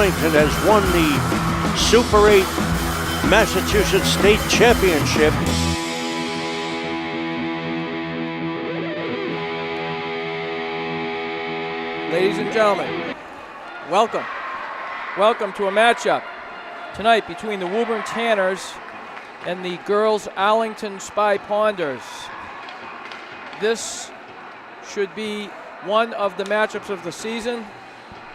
Arlington has won the Super 8 Massachusetts State Championship. Ladies and gentlemen, welcome. Welcome to a matchup tonight between the Woburn Tanners and the girls Arlington Spy Ponders. This should be one of the matchups of the season.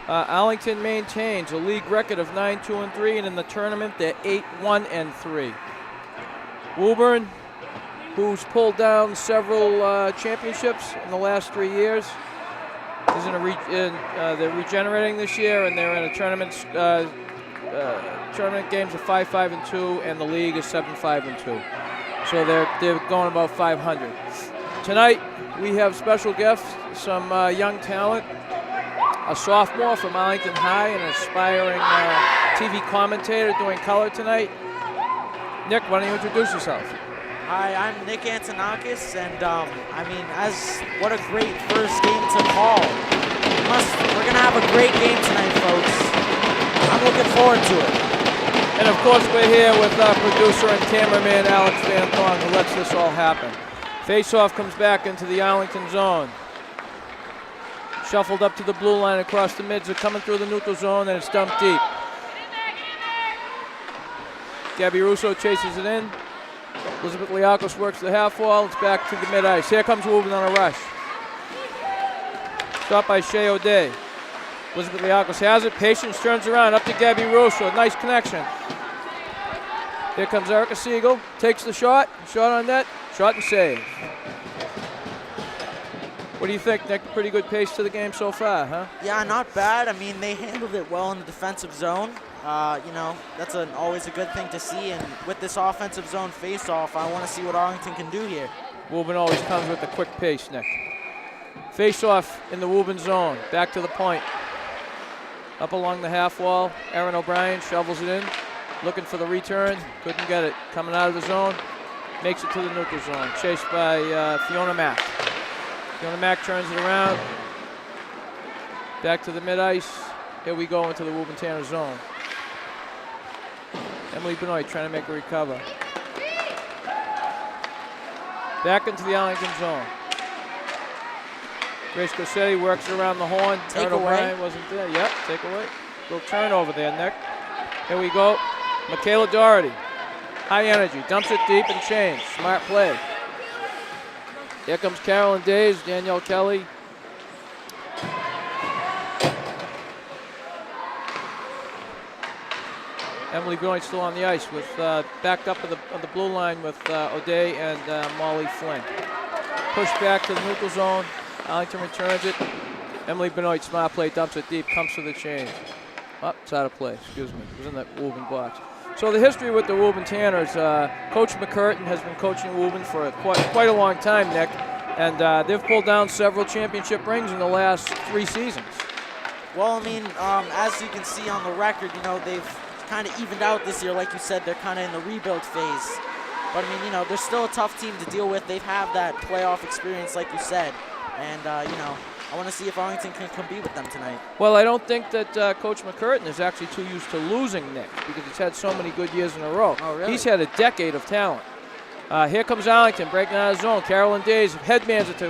Arlington maintains a league record of 9-2-3, and in the tournament they're 8-1-3. Woburn, who's pulled down several championships in the last 3 years, is they're regenerating this year, and they're in a tournament games of 5-5-2, and the league is 7-5-2. So they're going about 500. Tonight we have special guests, some young talent, a sophomore from Arlington High, and an aspiring TV commentator doing color tonight. Nick, why don't you introduce yourself? Hi, I'm Nick Antonakas, and what a great first game to call. We're gonna have a great game tonight, folks. I'm looking forward to it. And of course, we're here with our producer and cameraman Alex Van Thorn, who lets this all happen. Face-off comes back into the Arlington zone. Shuffled up to the blue line across the mids. They're coming through the neutral zone, and it's dumped deep. Gabby Russo chases it in. Elizabeth Liakos works the half wall. It's back to the mid-ice. Here comes Woburn on a rush. Stopped by Shea O'Day. Elizabeth Liakos has it. Patience turns around. Up to Gabby Russo. Nice connection. Here comes Erica Siegel. Takes the shot. Shot on net. Shot and save. What do you think, Nick? Pretty good pace to the game so far, huh? Yeah, not bad. I mean, they handled it well in the defensive zone. That's always a good thing to see. And with this offensive zone face-off, I want to see what Arlington can do here. Woburn always comes with a quick pace, Nick. Face-off in the Woburn zone. Back to the point. Up along the half wall. Erin O'Brien shovels it in. Looking for the return. Couldn't get it. Coming out of the zone. Makes it to the neutral zone. Chased by Fiona Mack. Fiona Mack turns it around. Back to the mid-ice. Here we go into the Woburn Tanner zone. Emily Benoit trying to make a recover. Back into the Arlington zone. Grace Cossetti works it around the horn. Take away. away. Wasn't there. Yep, take away. Little turnover there, Nick. Here we go. Michaela Doherty. High energy. Dumps it deep and change. Smart play. Here comes Carolyn Days, Danielle Kelly. Emily Benoit still on the ice with backed up on the blue line with O'Day and Molly Flynn. Pushed back to the neutral zone. Arlington returns it. Emily Benoit, smart play, dumps it deep, comes for the change. Oh, it's out of play, excuse me. It was in that Woburn box. So the history with the Woburn Tanners, Coach McCurtain has been coaching Woburn for quite a long time, Nick, and they've pulled down several championship rings in the last 3 seasons. Well, I mean, as you can see on the record, they've kind of evened out this year. Like you said, they're kind of in the rebuild phase. But, I mean, they're still a tough team to deal with. They've had that playoff experience, like you said. And, I want to see if Arlington can compete with them tonight. Well, I don't think that Coach McCurtain is actually too used to losing, Nick, because he's had so many good years in a row. Oh, really? He's had a decade of talent. Here comes Arlington, breaking out of zone. Carolyn Days headmans it to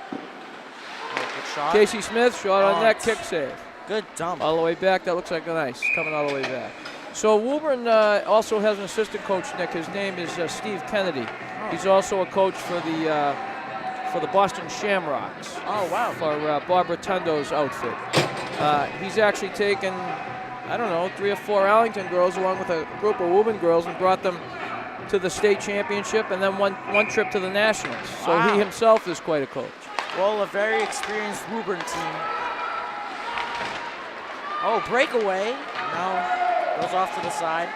Good shot. Casey Smith. Shot on net, kick save. Good dump. All the way back. That looks like a nice. Coming all the way back. So Woburn also has an assistant coach, Nick. His name is Steve Kennedy. Oh. He's also a coach for the Boston Shamrocks. Oh, wow. For Bob Rotundo's outfit. He's actually taken, 3 or 4 Arlington girls along with a group of Woburn girls and brought them to the state championship and then one trip to the Nationals. So wow. He himself is quite a coach. Well, a very experienced Woburn team. Oh, breakaway. No, goes off to the side.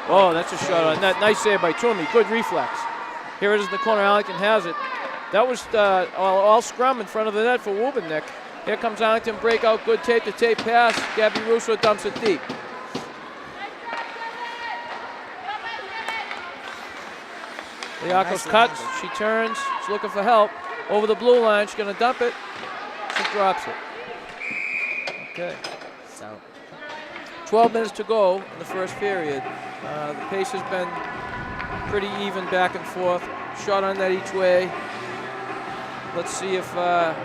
Oh, that's a shot on net. Nice save by Toomey. Good reflex. Here it is in the corner. Arlington has it. That was all scrum in front of the net for Woburn, Nick. Here comes Arlington. Breakout. Good tape-to-tape pass. Gabby Russo dumps it deep. Liakos cuts. She turns. She's looking for help. Over the blue line. She's going to dump it. Some drops it. Okay. So 12 minutes to go in the first period. The pace has been pretty even back and forth. Shot on net each way. Let's see if Arlington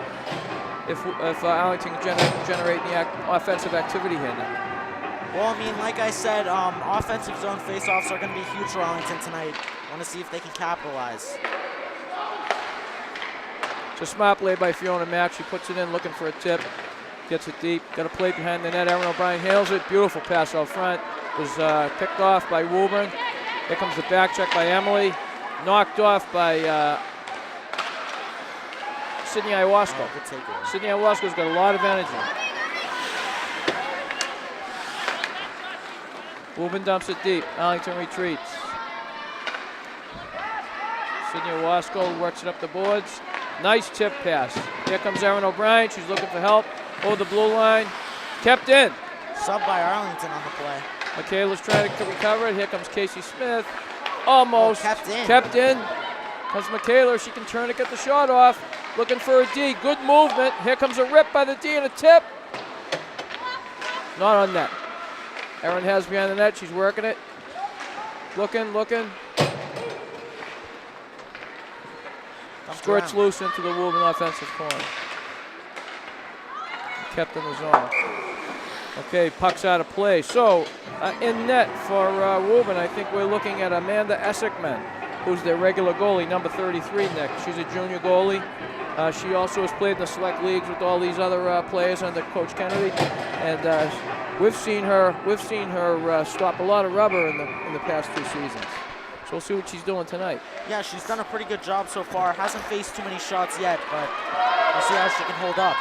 can generate the offensive activity here now. well, I mean, like I said, offensive zone faceoffs are going to be huge for Arlington tonight. Want to see if they can capitalize. It's a smart play by Fiona Mack. She puts it in looking for a tip. Gets it deep. Got a play behind the net. Aaron O'Brien hails it. Beautiful pass out front. Was picked off by Woburn. Here comes the back check by Emily. Knocked off by Sydney Iwasko. Oh, good takeaway. Sydney Iwasko's got a lot of energy. Woburn dumps it deep. Arlington retreats. Sydney Iwasko works it up the boards. Nice tip pass. Here comes Erin O'Brien. She's looking for help. Over the blue line. Kept in. Sub by Arlington on the play. Michaela's trying to recover it. Here comes Casey Smith. Almost. Oh, kept in. Kept in. Comes Michaela. She can turn it, get the shot off. Looking for a D. Good movement. Here comes a rip by the D and a tip. Not on net. Erin has behind the net. She's working it. Looking. Squirts loose into the Woburn offensive corner. Kept in the zone. Okay, puck's out of play. So, in net for Woburn, I think we're looking at Amanda Essigman, who's their regular goalie, number 33, Nick. She's a junior goalie. She also has played in the select leagues with all these other players under Coach Kennedy, and we've seen her stop a lot of rubber in the past 2 seasons. So we'll see what she's doing tonight. Yeah, she's done a pretty good job so far. Hasn't faced too many shots yet, but we'll see how she can hold up.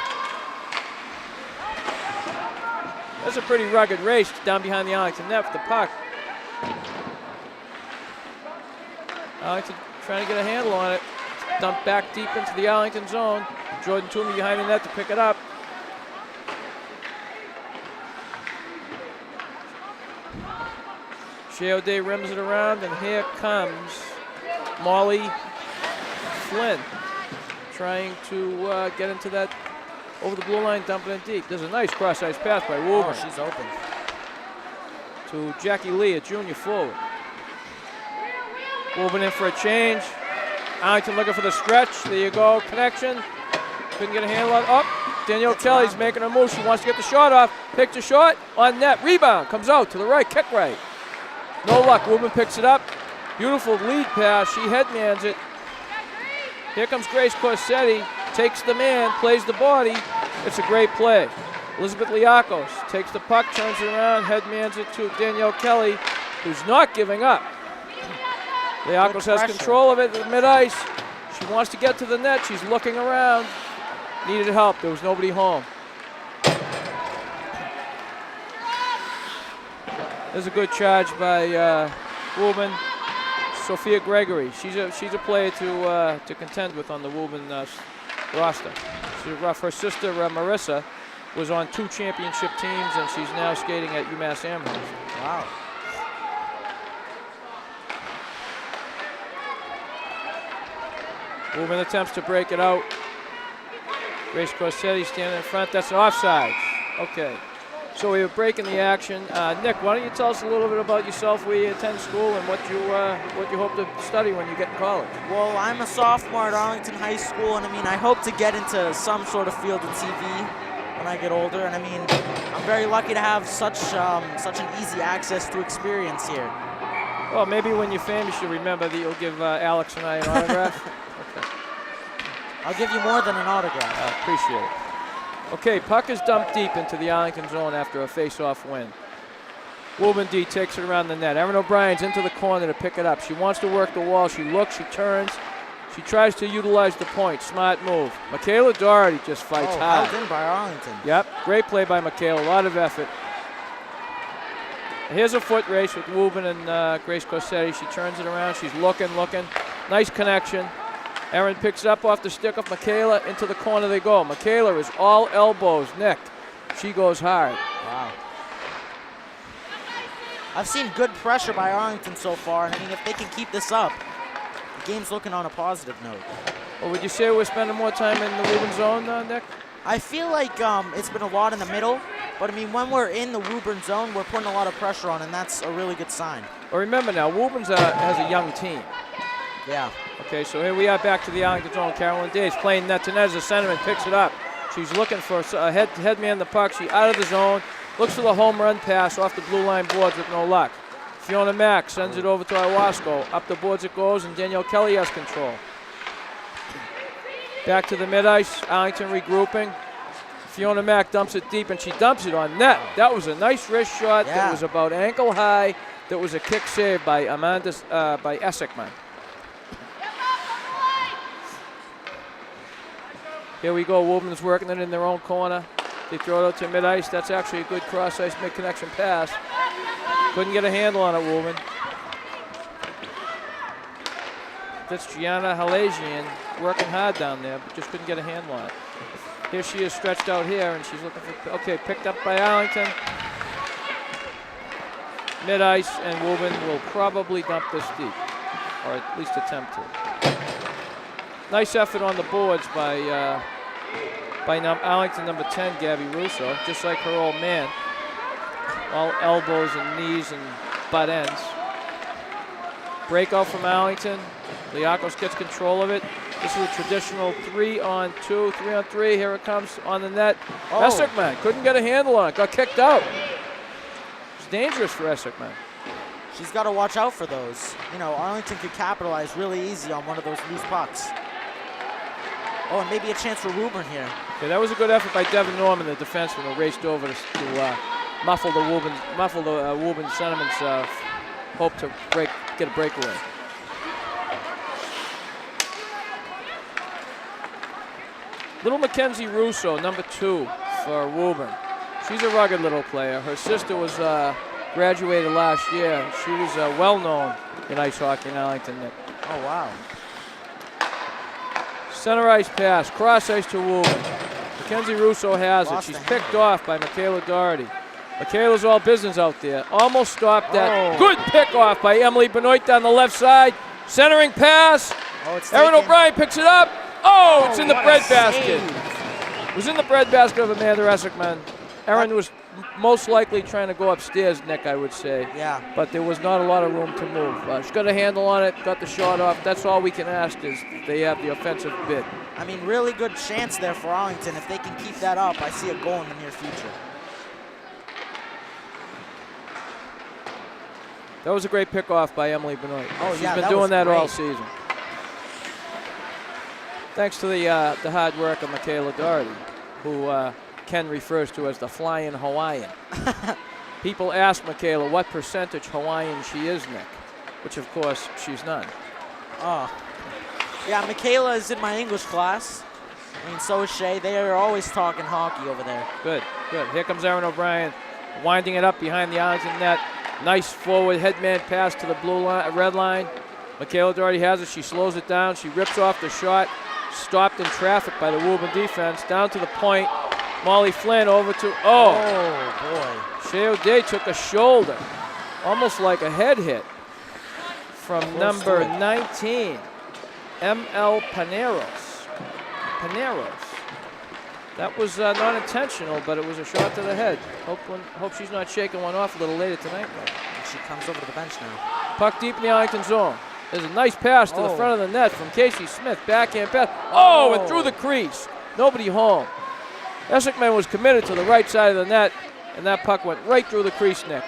That's a pretty rugged race down behind the Arlington net with the puck. Arlington trying to get a handle on it. Dumped back deep into the Arlington zone. Jordan Toomey behind the net to pick it up. Shea O'Day rims it around, and here comes Molly Flynn trying to get into that over the blue line, dumping it deep. There's a nice cross-ice pass by Woburn. Oh, she's open. To Jackie Lee, a junior forward. Woburn in for a change. Arlington looking for the stretch. There you go, connection. Couldn't get a handle on it. Oh, Danielle Kelly's making a move. She wants to get the shot off. Picks a shot on net. Rebound. Comes out to the right. Kick right. No luck. Woburn picks it up. Beautiful lead pass. She headmans it. Here comes Grace Corsetti. Takes the man. Plays the body. It's a great play. Elizabeth Liakos takes the puck. Turns it around. Headmans it to Danielle Kelly, who's not giving up. Liakos has control of it at mid-ice. She wants to get to the net. She's looking around. Needed help. There was nobody home. There's a good charge by Woburn. Sophia Gregory. She's a player to contend with on the Woburn roster. Her sister Marissa was on 2 championship teams, and she's now skating at UMass Amherst. Wow. Woburn attempts to break it out. Grace Corsetti standing in front. That's an offside. Okay. So we were breaking the action. Nick, why don't you tell us a little bit about yourself, where you attend school, and what you hope to study when you get in college? Well, I'm a sophomore at Arlington High School, and I mean, I hope to get into some sort of field of TV when I get older. And I mean, I'm very lucky to have such an easy access to experience here. Well, maybe when you're famous, you'll remember that you'll give Alex and I an autograph. Okay. I'll give you more than an autograph. I appreciate it. Okay, puck is dumped deep into the Arlington zone after a face-off win. Woburn D takes it around the net. Erin O'Brien's into the corner to pick it up. She wants to work the wall. She looks, she turns. She tries to utilize the point. Smart move. Michaela Doherty just fights hard. Held in by Arlington. Yep, great play by Michaela. A lot of effort. Here's a foot race with Woburn and Grace Corsetti. She turns it around. She's looking. Nice connection. Erin picks it up off the stick of Michaela. Into the corner they go. Michaela is all elbows. Nick, she goes hard. Wow. I've seen good pressure by Arlington so far, and I mean, if they can keep this up, the game's looking on a positive note. Well, would you say we're spending more time in the Woburn zone, Nick? I feel like it's been a lot in the middle, but I mean, when we're in the Woburn zone, we're putting a lot of pressure on, and that's a really good sign. Well, remember now, Woburn's has a young team. Yeah. Okay, so here we are back to the Arlington zone. Carolyn Days playing Antonakas, the centerman, picks it up. She's looking for a head man the puck. She out of the zone, looks for the home run pass off the blue line boards with no luck. Fiona Mack sends it over to Iwasko. Up the boards it goes, and Danielle Kelly has control. Back to the mid-ice, Arlington regrouping. Fiona Mack dumps it deep, and she dumps it on net. That was a nice wrist shot that was about ankle high. That was a kick save by by ACMi. Here we go, Woburn's working it in their own corner. They throw it out to mid-ice. That's actually a good cross-ice mid-connection pass. Couldn't get a handle on it, Woburn. That's Gianna Halazian working hard down there, but just couldn't get a handle on it. Here she is stretched out here, and she's looking for, okay, picked up by Arlington. Mid-ice, and Woburn will probably dump this deep, or at least attempt to. Nice effort on the boards by Arlington number 10, Gabby Russo, just like her old man. All elbows and knees and butt ends. Breakout from Arlington. Liakos gets control of it. This is a traditional 3-on-2, 3-on-3. Here it comes on the net. ACMi couldn't get a handle on it. Got kicked out. It's dangerous for ACMi. She's got to watch out for those. You know, Arlington could capitalize really easy on one of those loose pucks. Oh, and maybe a chance for Woburn here. Okay, that was a good effort by Devin Norman, the defenseman, who raced over to muffle the Woburn sentiments. Hope to get a breakaway. Little Mackenzie Russo, number 2 for Woburn. She's a rugged little player. Her sister was graduated last year. She was well known in ice hockey in Arlington. Oh, wow. Center ice pass, cross ice to Woburn. Mackenzie Russo has it. She's picked off by Michaela Doherty. Michaela's all business out there. Almost stopped that. Good pick off by Emily Benoit down the left side. Centering pass. Erin O'Brien picks it up. Oh, it's in the bread basket. It was in the bread basket of Amanda ACMi. Erin was most likely trying to go upstairs, Nick, I would say. Yeah. But there was not a lot of room to move. She got a handle on it, got the shot off. That's all we can ask is they have the offensive bid. I mean, really good chance there for Arlington. If they can keep that up, I see a goal in the near future. That was a great pick-off by Emily Benoit. Oh, She's been doing that all season. Thanks to the hard work of Michaela Doherty, who Ken refers to as the Flying Hawaiian. People ask Michaela what percentage Hawaiian she is, Nick, which, of course, she's none. Oh. Yeah, Michaela is in my English class. I mean, so is Shay. They are always talking hockey over there. Good, good. Here comes Erin O'Brien, winding it up behind the Arlington net. Nice forward headman pass to the red line. Michaela Doherty has it. She slows it down. She rips off the shot. Stopped in traffic by the Woburn defense. Down to the point. Molly Flynn over to, boy. Shea O'Day took a shoulder. Almost like a head hit from number 19, M.L. Paneros. That was not intentional, but it was a shot to the head. Hope she's not shaking one off a little later tonight, though. She comes over to the bench now. Puck deep in the Arlington zone. There's a nice pass to the front of the net from Casey Smith. Backhand pass. And through the crease. Nobody home. ACMi was committed to the right side of the net, and that puck went right through the crease, Nick.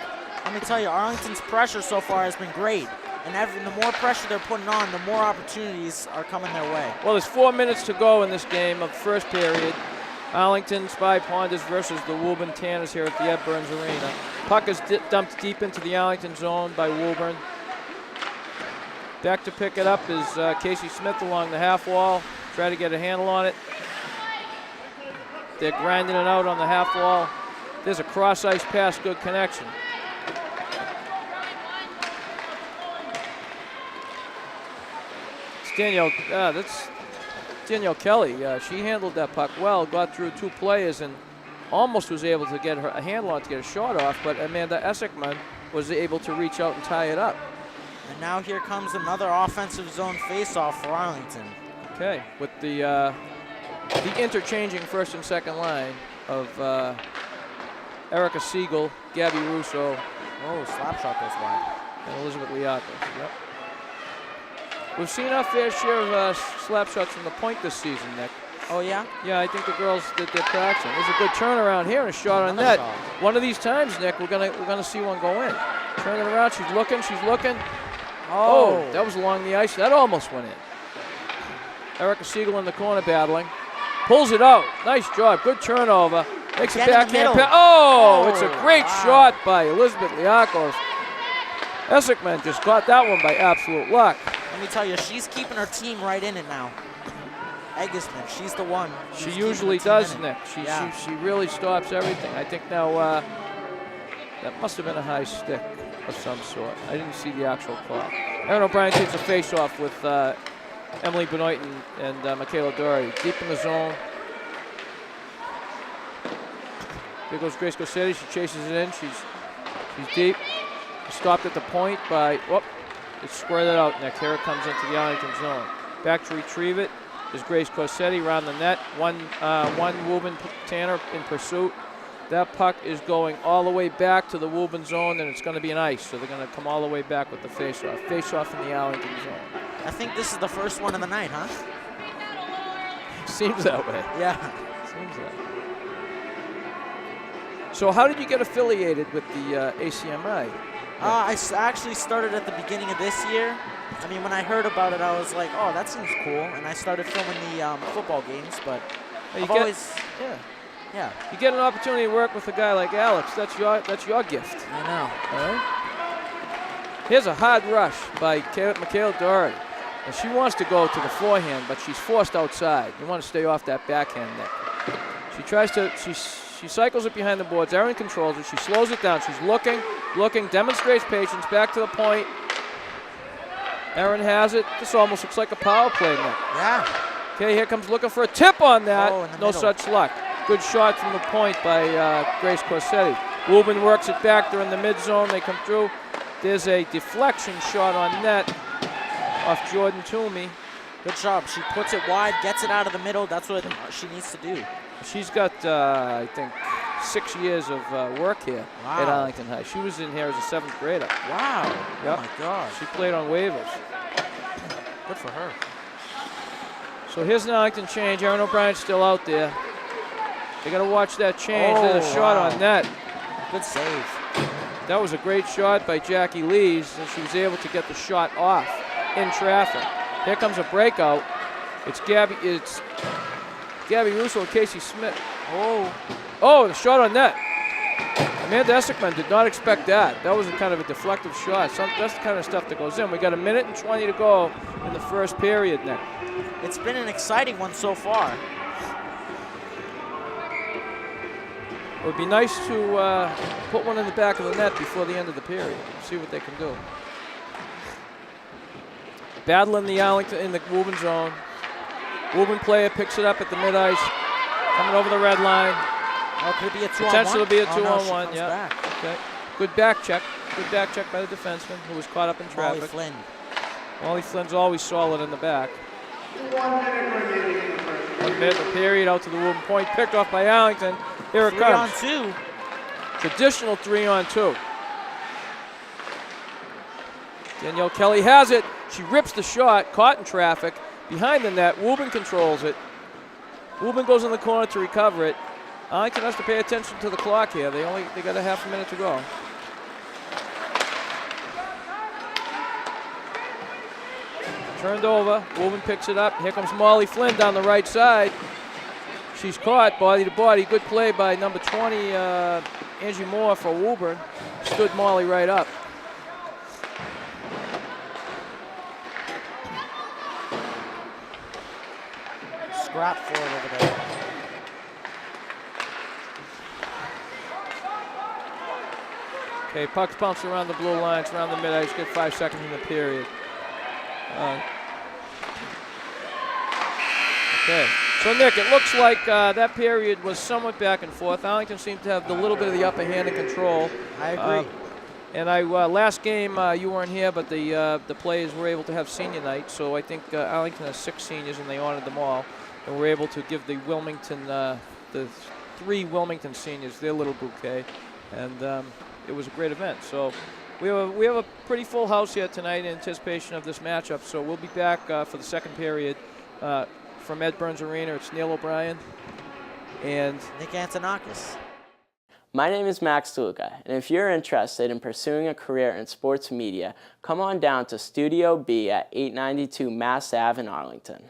Let me tell you, Arlington's pressure so far has been great. And the more pressure they're putting on, the more opportunities are coming their way. Well, there's 4 minutes to go in this game of the first period. Arlington Spy Ponders versus the Woburn Tanners here at the Ed Burns Arena. Puck is dumped deep into the Arlington zone by Woburn. Back to pick it up is Casey Smith along the half wall. Try to get a handle on it. They're grinding it out on the half wall. There's a cross ice pass, good connection. That's Danielle Kelly. She handled that puck well, got through 2 players, and almost was able to get a handle on it to get a shot off, but Amanda ACMi was able to reach out and tie it up. And now here comes another offensive zone faceoff for Arlington. Okay, with the the interchanging first and second line of Erica Siegel, Gabby Russo, Oh, slap shot goes wide. and Elizabeth Liakos. Yep. We've seen our fair share of slap shots from the point this season, Nick. Oh, yeah? Yeah, I think the girls did their practicing. There's a good turnaround here and a shot on Another net. shot. One of these times, Nick, we're gonna see one go in. Turn it around. She's looking. Oh, that was along the ice. That almost went in. Erica Siegel in the corner battling. Pulls it out. Nice job. Good turnover. Makes it Again in the backhand middle. pass. Oh, it's a Oh, great wow. shot by Elizabeth Liakos. Esseckman just got that one by absolute luck. Let me tell you, she's keeping her team right in it now. Eggleston, she's the one. She who's keeping usually the team does, in it. Nick. Yeah. She really stops everything. I think now that must have been a high stick of some sort. I didn't see the actual call. Erin O'Brien takes a face-off with Emily Benoit and Michaela Doherty. Deep in the zone. Here goes Grace Corsetti. She chases it in. She's deep. Stopped at the point by, whoop, it's squared it out, Nick. Here it comes into the Arlington zone. Back to retrieve it is Grace Corsetti around the net. One Woburn Tanner in pursuit. That puck is going all the way back to the Woburn zone, and it's going to be an ice, so they're going to come all the way back with the face-off. Face-off in the Arlington zone. I think this is the first one of the night, huh? Seems that way. Yeah. Seems that way. So how did you get affiliated with the ACMi? Actually started at the beginning of this year. I mean, when I heard about it, I was like, oh, that seems cool. And I started filming the football games, but I've always, yeah. You get an opportunity to work with a guy like Alex. That's your gift. I know. All right. Here's a hard rush by Michaela Doherty. And she wants to go to the forehand, but she's forced outside. You want to stay off that backhand net. She tries to, she cycles it behind the boards. Erin controls it. She slows it down. She's looking, demonstrates patience, back to the point. Erin has it. This almost looks like a power play net. Yeah. Okay, here comes looking for a tip on that. Oh, in the no middle. such luck. Good shot from the point by Grace Corsetti. Woburn works it back. They're in the mid zone. They come through. There's a deflection shot on net off Jordan Toomey. Good job. She puts it wide, gets it out of the middle. That's what she needs to do. She's got, I think, 6 years of work here Wow. at Arlington High. She was in here as a 7th grader. Wow. Yep. Oh, my gosh. She played on waivers. Good for her. So here's an Arlington change. Erin O'Brien's still out there. They got to watch that change. Oh, There's a shot wow. on net. Good save. That was a great shot by Jackie Lees, and she was able to get the shot off in traffic. Here comes a breakout. It's Gabby Russo and Casey Smith. Oh, the shot on net. Amanda Esseckman did not expect that. That was a kind of a deflective shot. That's the kind of stuff that goes in. We got 1 minute and 20 to go in the first period now. It's been an exciting one so far. It would be nice to put one in the back of the net before the end of the period. See what they can do. Battle in the Arlington in the Woburn zone. Woburn player picks it up at the mid-ice. Coming over the red line. Oh, could it be a 2-on-1? Potential to be a Oh, no, she 2-on-1, comes yeah. back. Okay. Good back check. Good back check by the defenseman who was caught up in Molly traffic. Flynn. Molly Flynn's always solid in the back. 1 minute the period out to the Woburn point. Picked off by Arlington. Here it comes. 3-on-2. Traditional 3-on-2. Danielle Kelly has it. She rips the shot, caught in traffic, behind the net. Woburn controls it. Woburn goes in the corner to recover it. Arlington has to pay attention to the clock here. They got a half a minute to go. Turned over. Woburn picks it up. Here comes Molly Flynn down the right side. She's caught body to body. Good play by number 20, Angie Moore for Woburn. Stood Molly right up. Scrap for it over there. Okay, puck's bounced around the blue line. It's around the mid-ice. Get 5 seconds in the period. Okay. So, Nick, it looks like that period was somewhat back and forth. Arlington seemed to have a little bit of the upper hand and control. I agree. And last game you weren't here, but the players were able to have senior night. So I think Arlington has 6 seniors, and they honored them all. and we're able to give the Wilmington, the 3 Wilmington seniors their little bouquet, and it was a great event. So we have a pretty full house here tonight in anticipation of this matchup. So we'll be back for the second period from Ed Burns Arena. It's Neal O'Brien and Nick Antonakas. My name is Max Luca, and if you're interested in pursuing a career in sports media, come on down to Studio B at 892 Mass Ave in Arlington.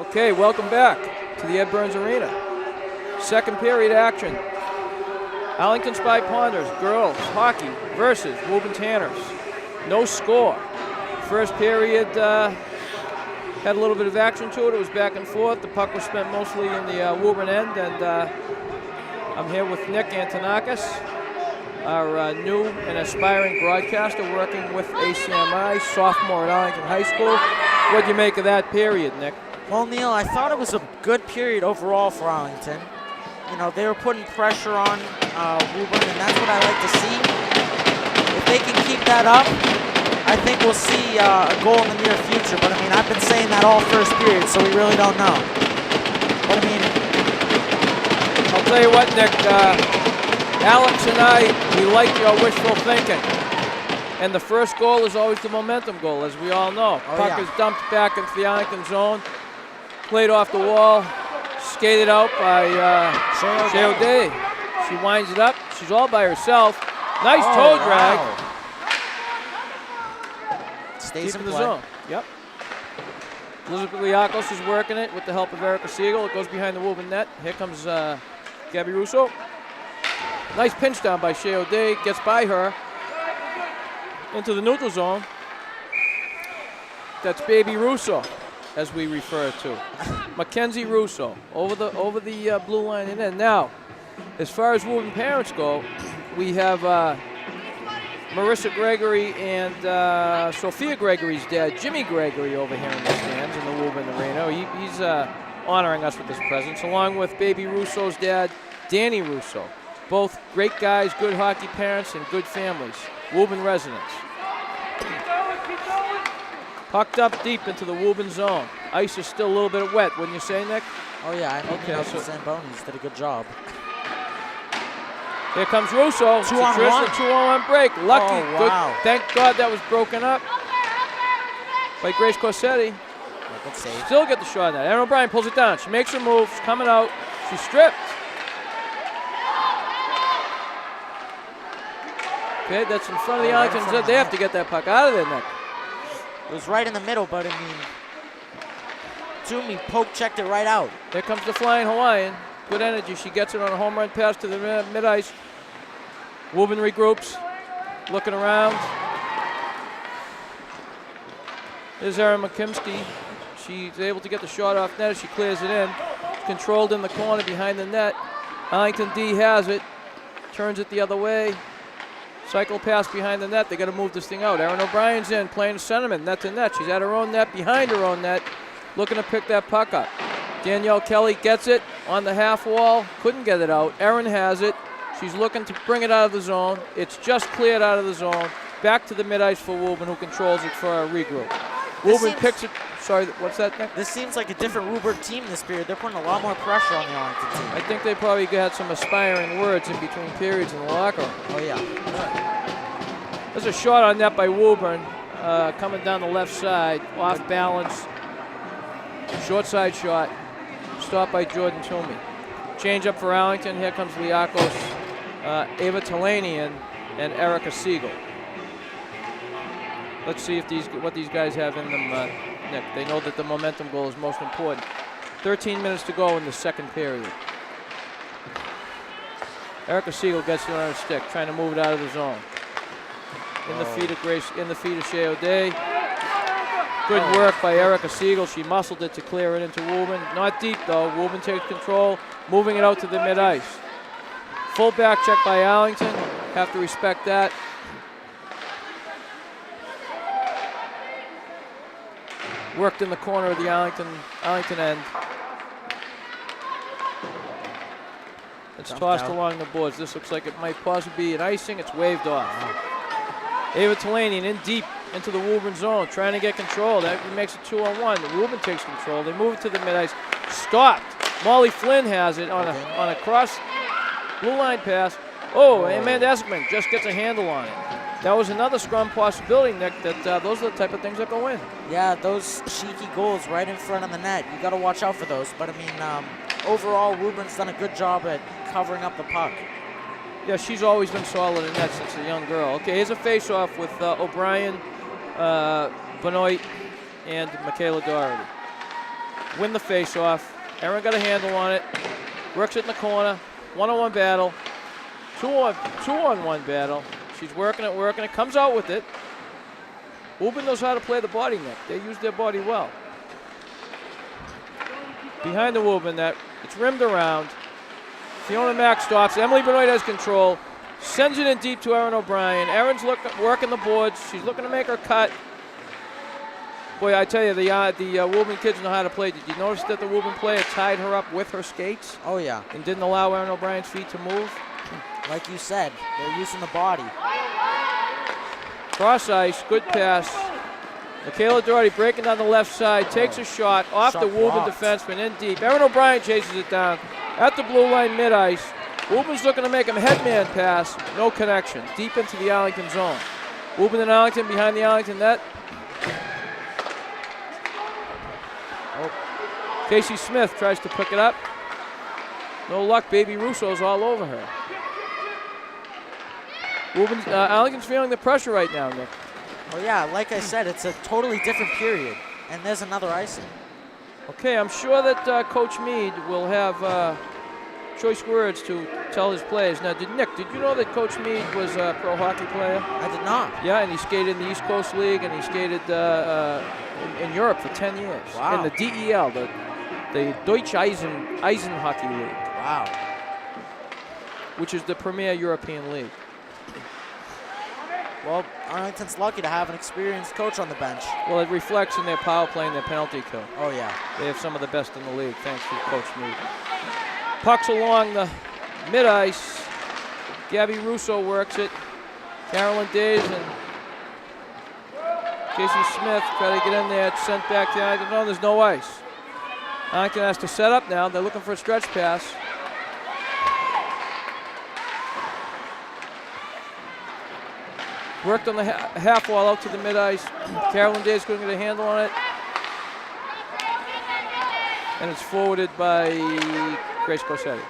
Okay, welcome back to the Ed Burns Arena. Second period action. Arlington Spy Ponders girls hockey versus Woburn Tanners. No score. First period had a little bit of action to it. It was back and forth. The puck was spent mostly in the Woburn end, and I'm here with Nick Antonakas, our new and aspiring broadcaster working with ACMi, sophomore at Arlington High School. What'd you make of that period, Nick? Well, Neal, I thought it was a good period overall for Arlington. You know, they were putting pressure on Woburn, and that's what I like to see. If they can keep that up, I think we'll see a goal in the near future. But, I mean, I've been saying that all first period, so we really don't know. But, I mean, I'll tell you what, Nick, Alex and I, we like your wishful thinking. And the first goal is always the momentum goal, as we all know. Puck is dumped back into the Arlington zone, played off the wall, skated out by Shea O'Day. She winds it up. She's all by herself. Nice toe drag. Stays Deep in the play. zone. Yep. Elizabeth Liakos is working it with the help of Erica Siegel. It goes behind the Woburn net. Here comes Gabby Russo. Nice pinch down by Shea O'Day. Gets by her into the neutral zone. That's Baby Russo, as we refer to. Mackenzie Russo over the blue line and in. Now, as far as Woburn parents go, we have Marissa Gregory and Sophia Gregory's dad, Jimmy Gregory, over here in the stands in the Woburn Arena. He's honoring us with his presence, along with Baby Russo's dad, Danny Russo. Both great guys, good hockey parents, and good families. Woburn residents. Pucked up deep into the Woburn zone. Ice is still a little bit wet, wouldn't you say, Nick? Oh, yeah. I think Okay, so Zambonis did a good job. Here comes Russo. 2-on-1. 2-on-1 break. Lucky. Oh, Good. wow. Thank God that was broken up by Grace Corsetti. Yeah, good save. Still get the shot on that. Erin O'Brien pulls it down. She makes her move. She's coming out. She's stripped. Okay, that's in front of the Arlington. They have to get that puck out of there, Nick. It was right in the middle, but I mean, Toomey poke-checked it right out. Here comes the flying Hawaiian. Good energy. She gets it on a home run pass to the mid-ice. Woburn regroups, looking around. There's Erin McKimsky. She's able to get the shot off net as she clears it in. Controlled in the corner behind the net. Arlington D has it. Turns it the other way. Cycle pass behind the net. They got to move this thing out. Erin O'Brien's in, playing centerman, net to net. She's at her own net, behind her own net, looking to pick that puck up. Danielle Kelly gets it on the half wall. Couldn't get it out. Erin has it. She's looking to bring it out of the zone. It's just cleared out of the zone. Back to the mid-ice for Woburn, who controls it for a regroup. Woburn picks it. Sorry, what's that, Nick? This seems like a different Woburn team this period. They're putting a lot more pressure on the Arlington team. I think they probably had some aspiring words in between periods in the locker room. Oh, yeah. There's a shot on net by Woburn, coming down the left side, off balance. Short side shot, stopped by Jordan Toomey. Change up for Arlington. Here comes Liakos, Ava Talanian, and Erica Siegel. Let's see if what these guys have in them, Nick. They know that the momentum goal is most important. 13 minutes to go in the second period. Erica Siegel gets it on her stick, trying to move it out of the zone. In the feet of Grace, in the feet of Shea O'Day. Good work by Erica Siegel. She muscled it to clear it into Woburn. Not deep though. Woburn takes control, moving it out to the mid-ice. Full back check by Arlington. Have to respect that. Worked in the corner of the Arlington end. It's tossed along the boards. This looks like it might possibly be an icing. It's waved off. Ava Talanian in deep into the Woburn zone, trying to get control. That makes it 2-on-1. The Woburn takes control. They move it to the mid-ice. Stopped. Molly Flynn has it on a cross blue line pass. Oh, and Amanda Eskerman just gets a handle on it. That was another scrum possibility, Nick, that those are the type of things that go in. Yeah, those cheeky goals right in front of the net. You got to watch out for those. But, I mean, overall, Woburn's done a good job at covering up the puck. Yeah, she's always been solid in that since a young girl. Okay, here's a face-off with O'Brien, Benoit, and Michaela Doherty. Win the face-off. Erin got a handle on it. Works it in the corner. One-on-one battle. Two-on-one battle. She's working it, comes out with it. Woburn knows how to play the body, Nick. They use their body well. Behind the Woburn net, it's rimmed around. Fiona Mack stops. Emily Benoit has control. Sends it in deep to Erin O'Brien. Erin's working the boards. She's looking to make her cut. Boy, I tell you, the Woburn kids know how to play. Did you notice that the Woburn player tied her up with her skates? Oh, yeah. And didn't allow Erin O'Brien's feet to move? Like you said, they're using the body. Cross ice, good pass. Michaela Doherty breaking down the left side, takes a shot off the Woburn defenseman in deep. Erin O'Brien chases it down at the blue line mid-ice. Woburn's looking to make him a headman pass, no connection, deep into the Arlington zone. Woburn and Arlington behind the Arlington net. Casey Smith tries to pick it up. No luck, Baby Russo's all over her. Arlington's feeling the pressure right now, Nick. Oh, yeah, like I said, it's a totally different period. And there's another icing. Okay, I'm sure that Coach Mead will have choice words to tell his players. Now, Nick, did you know that Coach Mead was a pro hockey player? I did not. Yeah, and he skated in the East Coast League, and he skated in Europe for 10 years. Wow. In the DEL, the Deutsche Eisenhockey League. Wow. Which is the premier European league. Well, Arlington's lucky to have an experienced coach on the bench. Well, it reflects in their power play and their penalty kill. Oh, yeah. They have some of the best in the league, thanks to Coach Mead. Pucks along the mid-ice. Gabby Russo works it. Carolyn Days and Casey Smith try to get in there. It's sent back to Arlington. No, there's no ice. Arlington has to set up now. They're looking for a stretch pass. Worked on the half wall out to the mid-ice. Carolyn Days couldn't get a handle on it. And it's forwarded by Grace Corsetti.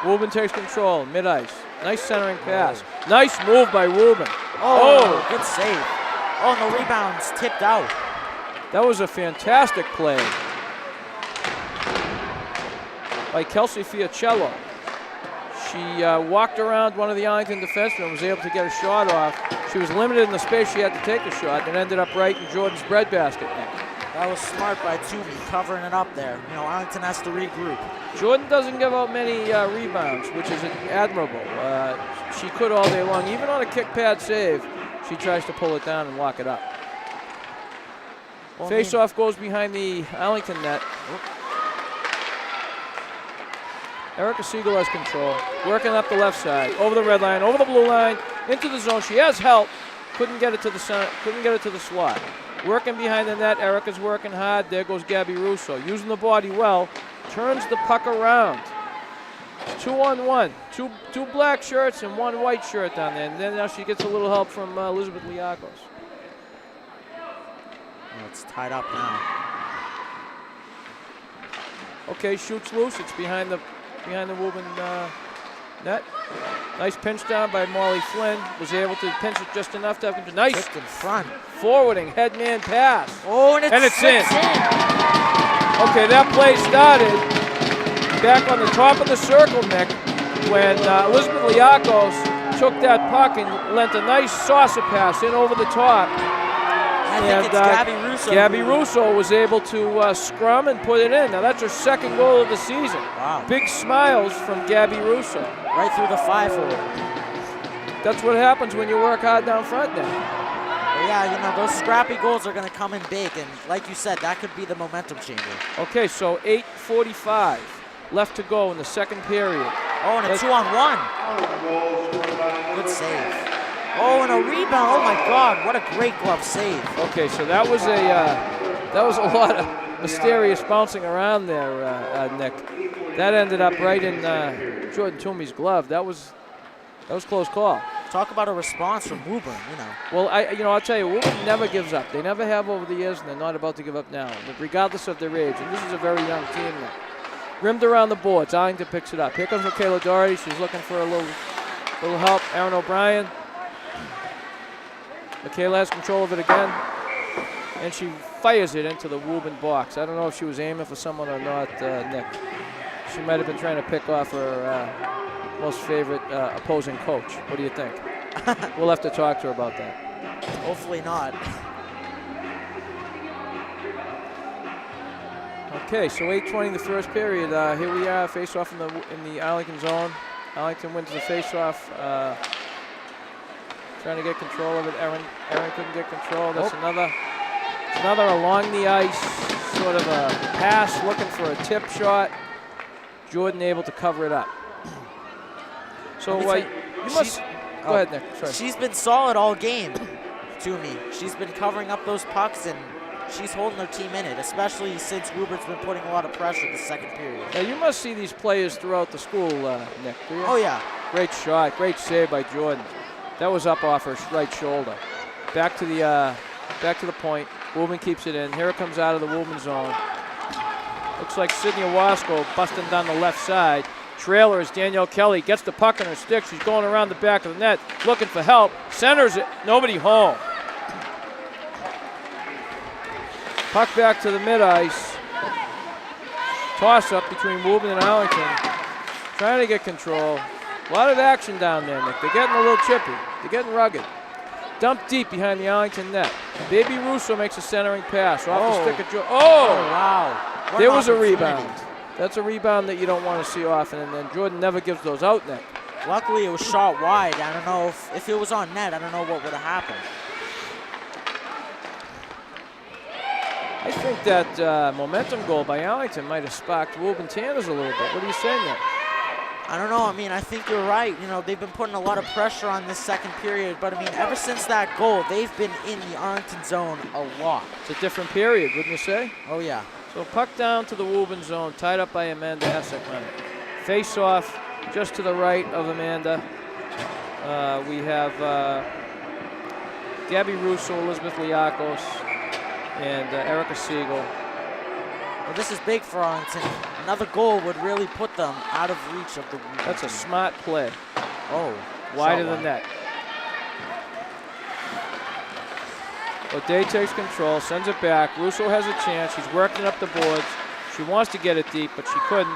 Woburn takes control, mid-ice. Nice centering pass. Nice move by Woburn. Oh, good save. Oh, and the rebound's tipped out. That was a fantastic play by Kelsey Fiacello. She walked around one of the Arlington defensemen and was able to get a shot off. She was limited in the space she had to take the shot and ended up right in Jordan's breadbasket. That was smart by Toomey, covering it up there. You know, Arlington has to regroup. Jordan doesn't give out many rebounds, which is admirable. She could all day long. Even on a kick pad save, she tries to pull it down and lock it up. Well, face-off goes behind the Arlington net. Erica Siegel has control, working up the left side, over the red line, over the blue line, into the zone. She has help, couldn't get it to the center, couldn't get it to the slot. Working behind the net, Erica's working hard. There goes Gabby Russo, using the body well, turns the puck around. 2-on-1, two black shirts and one white shirt down there, and then now she gets a little help from Elizabeth Liakos. Oh, it's tied up now. Okay, shoots loose. It's behind the Woburn net. Nice pinch down by Molly Flynn. Was able to pinch it just enough to have control. Nice in front. Forwarding headman pass. Oh, and it's in. Okay, that play started back on the top of the circle, Nick, when Elizabeth Liakos took that puck and lent a nice saucer pass in over the top. I think it's Gabby Russo. Gabby Russo was able to scrum and put it in. Now that's her second goal of the season. Wow. Big smiles from Gabby Russo. Right through the 5-hole. That's what happens when you work hard down front now. Well, yeah, you know, those scrappy goals are going to come in big, and like you said, that could be the momentum changer. Okay, so 8:45 left to go in the second period. Oh, and a 2-on-1. Good save. Oh, and a rebound. Oh my God, what a great glove save. Okay, so that was a lot of mysterious bouncing around there, Nick. That ended up right in Jordan Toomey's glove. That was a close call. Talk about a response from Woburn, Well, I'll tell you, Woburn never gives up. They never have over the years, and they're not about to give up now, regardless of their age. And this is a very young team now. Rimmed around the boards. Arlington picks it up. Here comes Michaela Doherty. She's looking for a little help. Aaron O'Brien. Michaela has control of it again, and she fires it into the Woburn box. I don't know if she was aiming for someone or not, Nick. She might have been trying to pick off her most favorite opposing coach. What do you think? We'll have to talk to her about that. Hopefully not. Okay, so 8:20 in the first period. Here we are, face-off in the Arlington zone. Arlington wins the face-off. Trying to get control of it. Aaron couldn't get control. That's another along the ice, sort of a pass, looking for a tip shot. Jordan able to cover it up. So you must go ahead, Nick. Sorry. She's been solid all game, Toomey. She's been covering up those pucks, and she's holding her team in it, especially since Woburn's been putting a lot of pressure in the second period. Now you must see these players throughout the school, Nick. Do you? Oh yeah. Great shot, great save by Jordan. That was up off her right shoulder. Back to the point. Woburn keeps it in. Here it comes out of the Woburn zone. Looks like Sydney Owasco busting down the left side. Trailer is Danielle Kelly. Gets the puck in her stick. She's going around the back of the net, looking for help. Centers it. Nobody home. Puck back to the mid-ice. Toss up between Woburn and Arlington. Trying to get control. A lot of action down there, Nick. They're getting a little chippy. They're getting rugged. Dumped deep behind the Arlington net. Baby Russo makes a centering pass off the stick of Jordan. Oh, wow. What There an was a opportunity. rebound. That's a rebound that you don't want to see often, and then Jordan never gives those out, Nick. Luckily, it was shot wide. I don't know if it was on net, I don't know what would have happened. I think that momentum goal by Arlington might have sparked Woburn Tanners a little bit. What are you saying there? I don't know. I mean, I think you're right. They've been putting a lot of pressure on this second period, but I mean, ever since that goal, they've been in the Arlington zone a lot. It's a different period, wouldn't you say? Oh, yeah. So puck down to the Woburn zone, tied up by Amanda ACMi. Face off just to the right of Amanda. We have Gabby Russo, Elizabeth Liakos, and Erica Siegel. Well, this is big for Arlington. Another goal would really put them out of reach of the Woburn That's a team. smart play. Oh, Wide of shot the net. O'Day takes control, sends it back. Russo has a chance. She's working up the boards. She wants to get it deep, but she couldn't.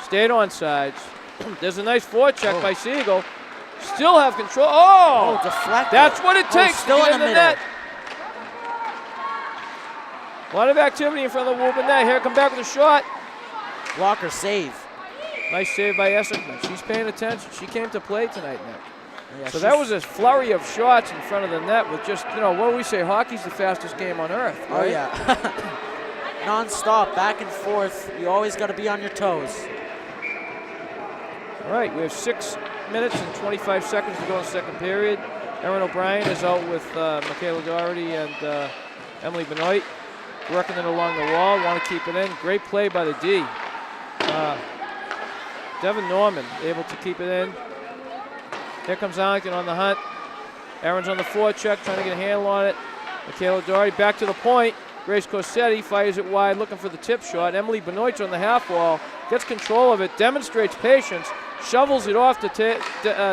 Stayed on sides. There's a nice forecheck by Siegel. Still have control. Oh! Deflected. That's what it takes still to get in in the the middle. net. A lot of activity in front of the Woburn net. Here, come back with a shot. Blocker save. Nice save by ACMi. She's paying attention. She came to play tonight, Nick. Yeah, So that was a flurry of shots in front of the net with just, what do we say? Hockey's the fastest game on earth. Oh, right? yeah. Non-stop, back and forth. You always got to be on your toes. All right, we have 6 minutes and 25 seconds to go in the second period. Erin O'Brien is out with Michaela Doherty and Emily Benoit. Working it along the wall, want to keep it in. Great play by the D. Devin Norman able to keep it in. Here comes Arlington on the hunt. Aaron's on the forecheck, trying to get a handle on it. Michaela Doherty back to the point. Grace Corsetti fires it wide, looking for the tip shot. Emily Benoit's on the half wall, gets control of it, demonstrates patience, shovels it off to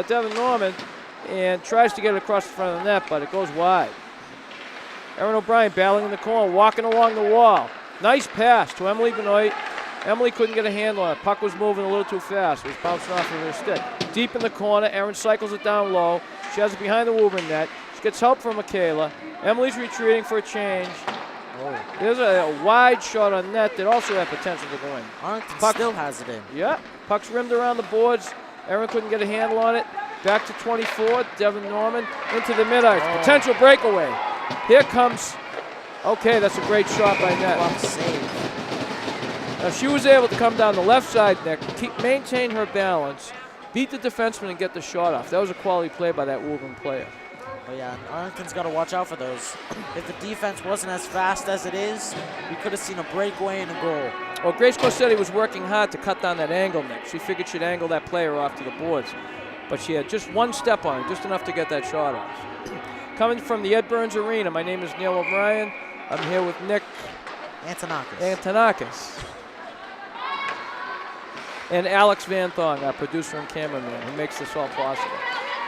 Devin Norman, and tries to get it across the front of the net, but it goes wide. Erin O'Brien battling in the corner, walking along the wall. Nice pass to Emily Benoit. Emily couldn't get a handle on it. Puck was moving a little too fast. It was bouncing off of her stick. Deep in the corner, Erin cycles it down low. She has it behind the Woburn net. She gets help from Michaela. Emily's retreating for a change. There's a wide shot on net that also had potential to go in. Arlington Puck still has it in. Yeah, puck's rimmed around the boards. Erin couldn't get a handle on it. Back to 24, Devin Norman into the mid-ice. Potential breakaway. Here comes, okay, that's a great shot by net. Block save. Now she was able to come down the left side, Nick, maintain her balance, beat the defenseman and get the shot off. That was a quality play by that Woburn player. Oh yeah, and Arlington's got to watch out for those. If the defense wasn't as fast as it is, we could have seen a breakaway and a goal. Well, Grace Corsetti was working hard to cut down that angle, Nick. She figured she'd angle that player off to the boards. But she had just one step on it, just enough to get that shot off. Coming from the Ed Burns Arena, my name is Neal O'Brien. I'm here with Nick Antonakas. And Alex Van Thong, our producer and cameraman, who makes this all possible.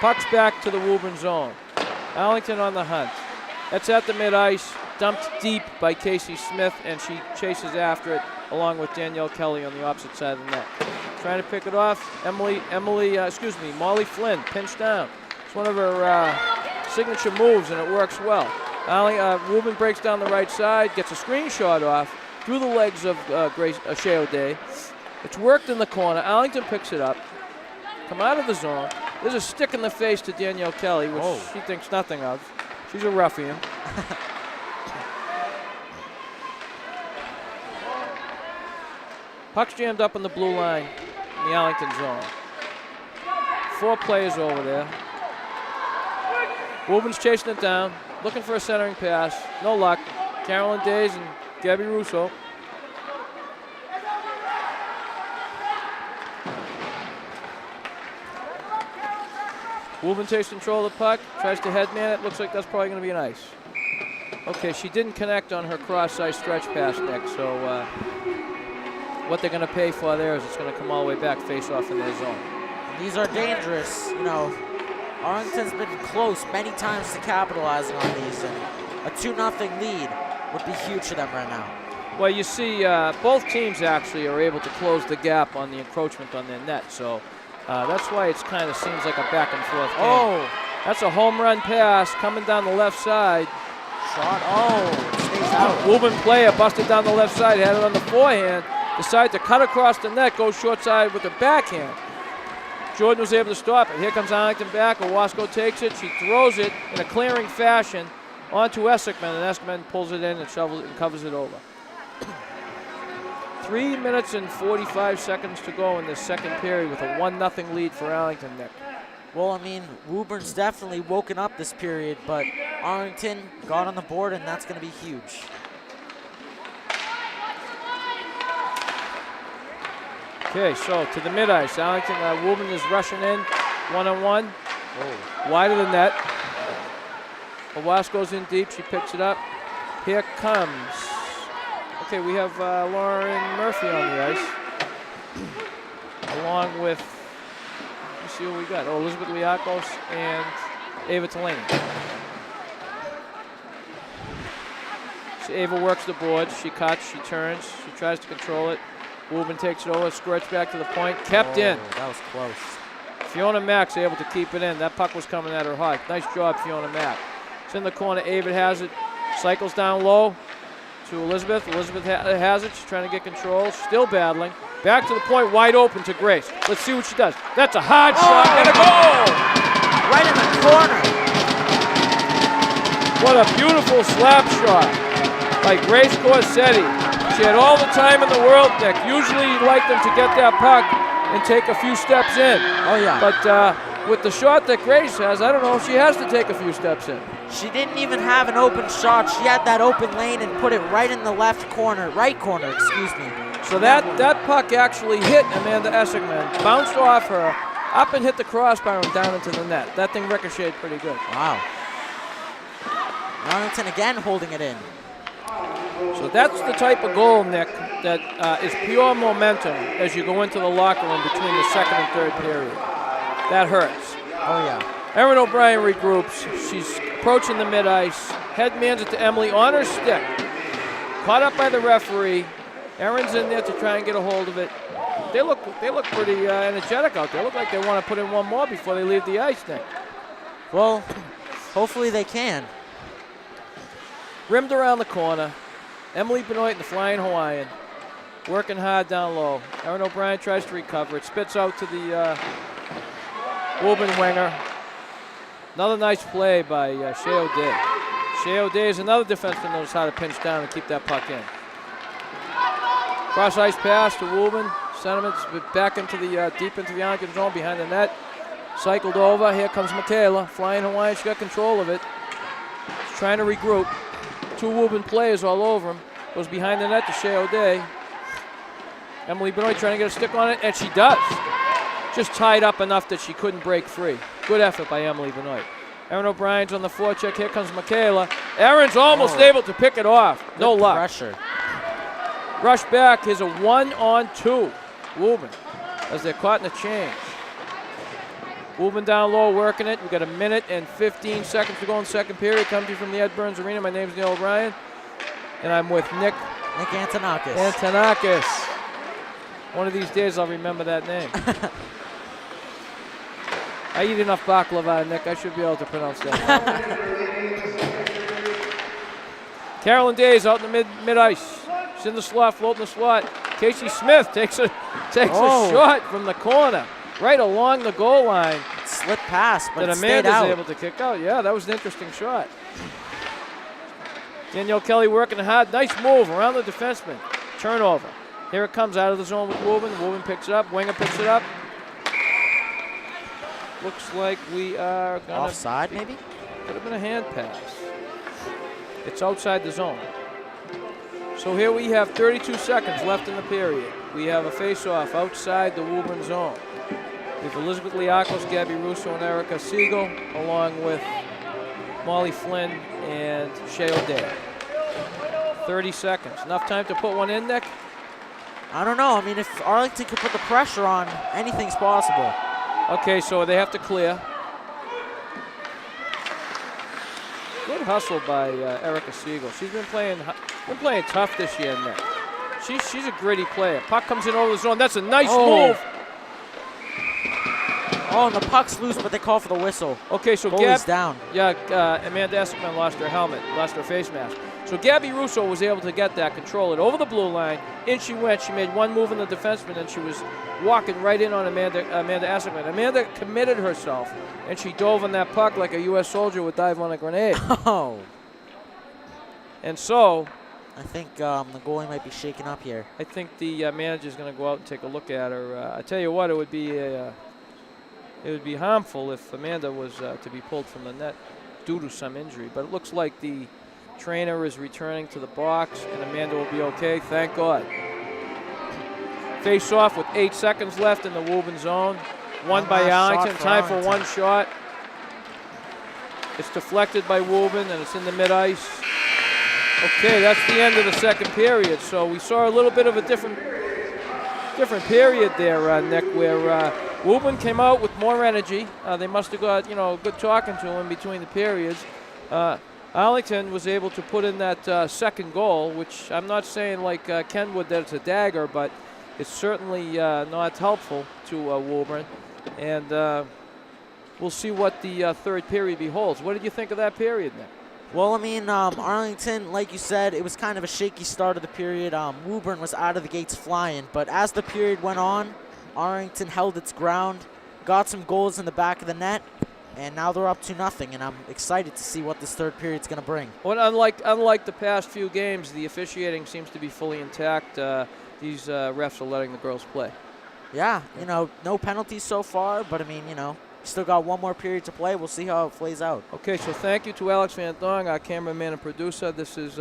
Puck's back to the Woburn zone. Arlington on the hunt. That's at the mid-ice, dumped deep by Casey Smith, and she chases after it along with Danielle Kelly on the opposite side of the net. Trying to pick it off, Molly Flynn, pinched down. It's one of her signature moves, and it works well. Woburn breaks down the right side, gets a screenshot off through the legs of Shea O'Day. It's worked in the corner. Arlington picks it up, come out of the zone. There's a stick in the face to Danielle Kelly, which she thinks nothing of. She's a ruffian. Puck's jammed up in the blue line in the Arlington zone. 4 players over there. Woburn's chasing it down, looking for a centering pass. No luck. Carolyn Days and Gabby Russo. Woburn takes control of the puck, tries to headman it. Looks like that's probably going to be an ice. Okay, she didn't connect on her cross-ice stretch pass, Nick, so what they're going to pay for there is it's going to come all the way back, face off in their zone. These are dangerous. You know, Arlington's been close many times to capitalizing on these, and a 2-0 lead would be huge for them right now. Well, you see, both teams actually are able to close the gap on the encroachment on their net, so that's why it kind of seems like a back and forth game. Oh, that's a home run pass coming down the left side. Shot, it stays out. Woburn player busted down the left side, had it on the forehand, decided to cut across the net, goes short side with the backhand. Jordan was able to stop it. Here comes Arlington back. Owasco takes it. She throws it in a clearing fashion onto Essigman, and Essigman pulls it in and shovels it and covers it over. 3 minutes and 45 seconds to go in this second period with a 1-0 lead for Arlington, Nick. Well, I mean, Woburn's definitely woken up this period, but Arlington got on the board, and that's going to be huge. Okay, so to the mid-ice. Arlington, Woburn is rushing in, one-on-one, wide of the net. Owasco's in deep. She picks it up. Here comes. Okay, we have Lauren Murphy on the ice, along with, let's see what we got. Oh, Elizabeth Liakos and Ava Delaney. So Ava works the boards. She cuts, she turns, she tries to control it. Woburn takes it over, squirts back to the point, kept in. That was close. Fiona Mack's able to keep it in. That puck was coming at her hard. Nice job, Fiona Mack. It's in the corner. Ava has it, cycles down low to Elizabeth. Elizabeth has it. She's trying to get control. Still battling. Back to the point, wide open to Grace. Let's see what she does. That's a hard shot and a goal! Right in the corner. What a beautiful slap shot by Grace Corsetti. She had all the time in the world, Nick. Usually you'd like them to get that puck and take a few steps in. Oh, yeah. But with the shot that Grace has, I don't know if she has to take a few steps in. She didn't even have an open shot. She had that open lane and put it right in the right corner, excuse me. So that puck actually hit Amanda Essigman, bounced off her, up and hit the crossbar and down into the net. That thing ricocheted pretty good. Wow. Arlington again holding it in. So that's the type of goal, Nick, that is pure momentum as you go into the locker room between the second and third period. That hurts. Oh, yeah. Erin O'Brien regroups. She's approaching the mid-ice. Headmans it to Emily on her stick. Caught up by the referee. Erin's in there to try and get a hold of it. They look pretty energetic out there. Look like they want to put in one more before they leave the ice, Nick. Well, hopefully they can. Rimmed around the corner. Emily Benoit, the Flying Hawaiian, working hard down low. Erin O'Brien tries to recover. It spits out to the Woburn winger. Another nice play by Shea O'Day. Shea O'Day is another defenseman that knows how to pinch down and keep that puck in. Cross ice pass to Woburn. Sentiments back into the deep into the Arlington zone behind the net. Cycled over. Here comes Michaela. Flying Hawaiian. She got control of it. She's trying to regroup. 2 Woburn players all over him. Goes behind the net to Shea O'Day. Emily Benoit trying to get a stick on it, and she does. Just tied up enough that she couldn't break free. Good effort by Emily Benoit. Erin O'Brien's on the forecheck. Here comes Michaela. Erin's almost able to pick it off. No luck. Pressure. Rush back. Here's a 1-on-2. Woburn as they're caught in the change. Woburn down low, working it. We've got 1 minute and 15 seconds to go in second period. Coming to you from the Ed Burns Arena. My name's Neal O'Brien, and I'm with Nick Antonakas. One of these days I'll remember that name. I eat enough baklava, Nick. I should be able to pronounce that. Carolyn Days out in the mid-ice. She's in the slot, floating the slot. Casey Smith takes a shot from the corner, right along the goal line. Slipped past, but that it stayed out. Amanda's able to kick out. Yeah, that was an interesting shot. Danielle Kelly working hard. Nice move around the defenseman. Turnover. Here it comes out of the zone with Woburn. Woburn picks it up. Winger picks it up. Looks like we are going to... Offside, maybe? Could have been a hand pass. It's outside the zone. So here we have 32 seconds left in the period. We have a face-off outside the Woburn zone. We have Elizabeth Liakos, Gabby Russo, and Erica Siegel, along with Molly Flynn and Shea O'Day. 30 seconds. Enough time to put one in, Nick? I don't know. I mean, if Arlington could put the pressure on, anything's possible. Okay, so they have to clear. Good hustle by Erica Siegel. She's been playing tough this year, Nick. She's a gritty player. Puck comes in over the zone. That's a nice move. Oh, and the puck's loose, but they call for the whistle. Okay, so Goalie's down. Yeah, Amanda Esselman lost her helmet, lost her face mask. So Gabby Russo was able to get that, control it over the blue line. In she went. She made one move in the defenseman, and she was walking right in on Amanda Esselman. Amanda committed herself, and she dove on that puck like a U.S. soldier would dive on a grenade. Oh. And so... I think the goalie might be shaken up here. I think the manager's going to go out and take a look at her. I tell you what, it would be harmful if Amanda was to be pulled from the net due to some injury. But it looks like the trainer is returning to the box, and Amanda will be okay. Thank God. Face off with 8 seconds left in the Woburn zone. Won by Arlington. Time for one shot. It's deflected by Woburn, and it's in the mid-ice. Okay, that's the end of the second period. So we saw a little bit of a different period there, Nick, where Woburn came out with more energy. They must have got, good talking to him between the periods. Arlington was able to put in that second goal, which I'm not saying like Kenwood that it's a dagger, but it's certainly not helpful to Woburn. And we'll see what the third period beholds. What did you think of that period, Nick? Well, I mean, Arlington, like you said, it was kind of a shaky start of the period. Woburn was out of the gates flying, but as the period went on, Arlington held its ground, got some goals in the back of the net, and now they're up 2-0, and I'm excited to see what this third period's going to bring. Well, unlike the past few games, the officiating seems to be fully intact. These refs are letting the girls play. Yeah, no penalties so far, but I mean, still got one more period to play. We'll see how it plays out. Okay, so thank you to Alex Van Thong, our cameraman and producer. This is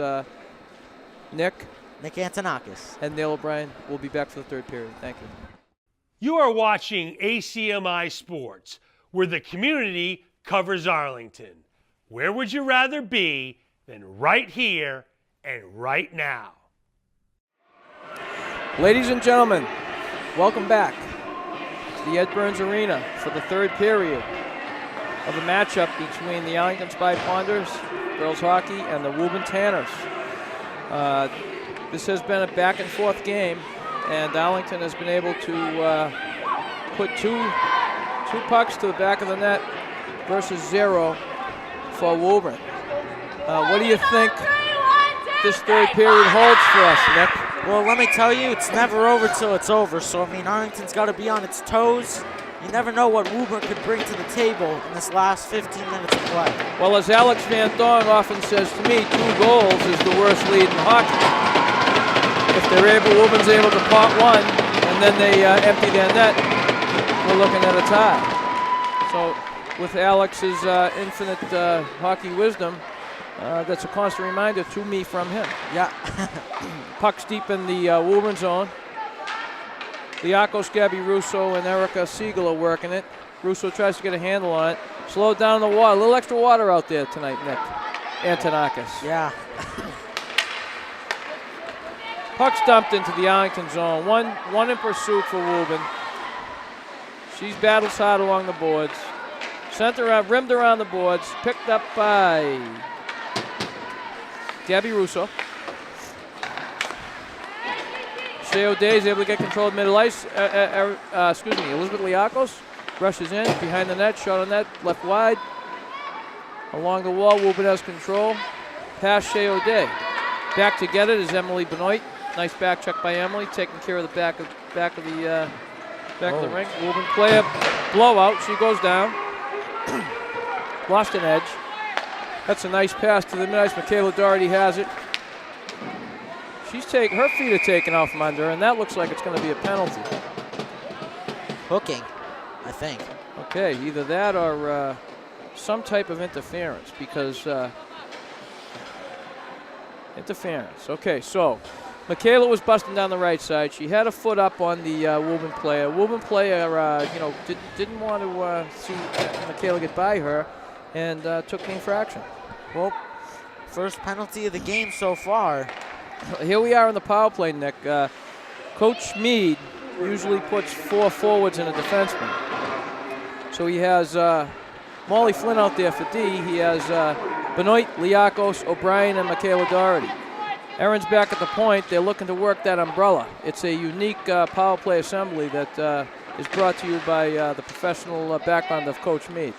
Nick Antonakas. And Neal O'Brien. We'll be back for the third period. Thank you. You are watching ACMi Sports, where the community covers Arlington. Where would you rather be than right here and right now? Ladies and gentlemen, welcome back to the Ed Burns Arena for the third period of a matchup between the Arlington Spy Ponders girls hockey and the Woburn Tanners. This has been a back-and-forth game, and Arlington has been able to put two pucks to the back of the net versus 0 for Woburn. What do you think this third period holds for us, Nick? Well, let me tell you, it's never over till it's over. So, I mean, Arlington's got to be on its toes. You never know what Woburn could bring to the table in this last 15 minutes of play. Well, as Alex Van Thong often says to me, 2 goals is the worst lead in hockey. If Woburns able to pot one, and then they empty their net, we're looking at a tie. So with Alex's infinite hockey wisdom, that's a constant reminder to me from him. Yeah. Puck's deep in the Woburn zone. Liakos, Gabby Russo, and Erica Siegel are working it. Russo tries to get a handle on it. Slowed down the water. A little extra water out there tonight, Nick. Antonakas. Yeah. Puck's dumped into the Arlington zone. One in pursuit for Woburn. She's battles hard along the boards. Sent around, rimmed around the boards. Picked up by Gabby Russo. Shea O'Day is able to get control of middle ice. Elizabeth Liakos rushes in behind the net, shot on net, left wide. Along the wall, Woburn has control. Pass Shea O'Day. Back to get it is Emily Benoit. Nice back check by Emily, taking care of the back of the ring. Woburn player blowout. She goes down. Lost an edge. That's a nice pass to the mid-ice. Michaela Doherty has it. Her feet are taken out from under her, and that looks like it's going to be a penalty. Hooking, I think. Okay, either that or some type of interference, because interference. Okay, so Michaela was busting down the right side. She had a foot up on the Woburn player. Woburn player, didn't want to see Michaela get by her, and took the infraction. Well, first penalty of the game so far. Here we are in the power play, Nick. Coach Mead usually puts 4 forwards and a defenseman. So he has Molly Flynn out there for D. He has Benoit, Liakos, O'Brien, and Michaela Doherty. Erin's back at the point. They're looking to work that umbrella. It's a unique power play assembly that is brought to you by the professional background of Coach Mead.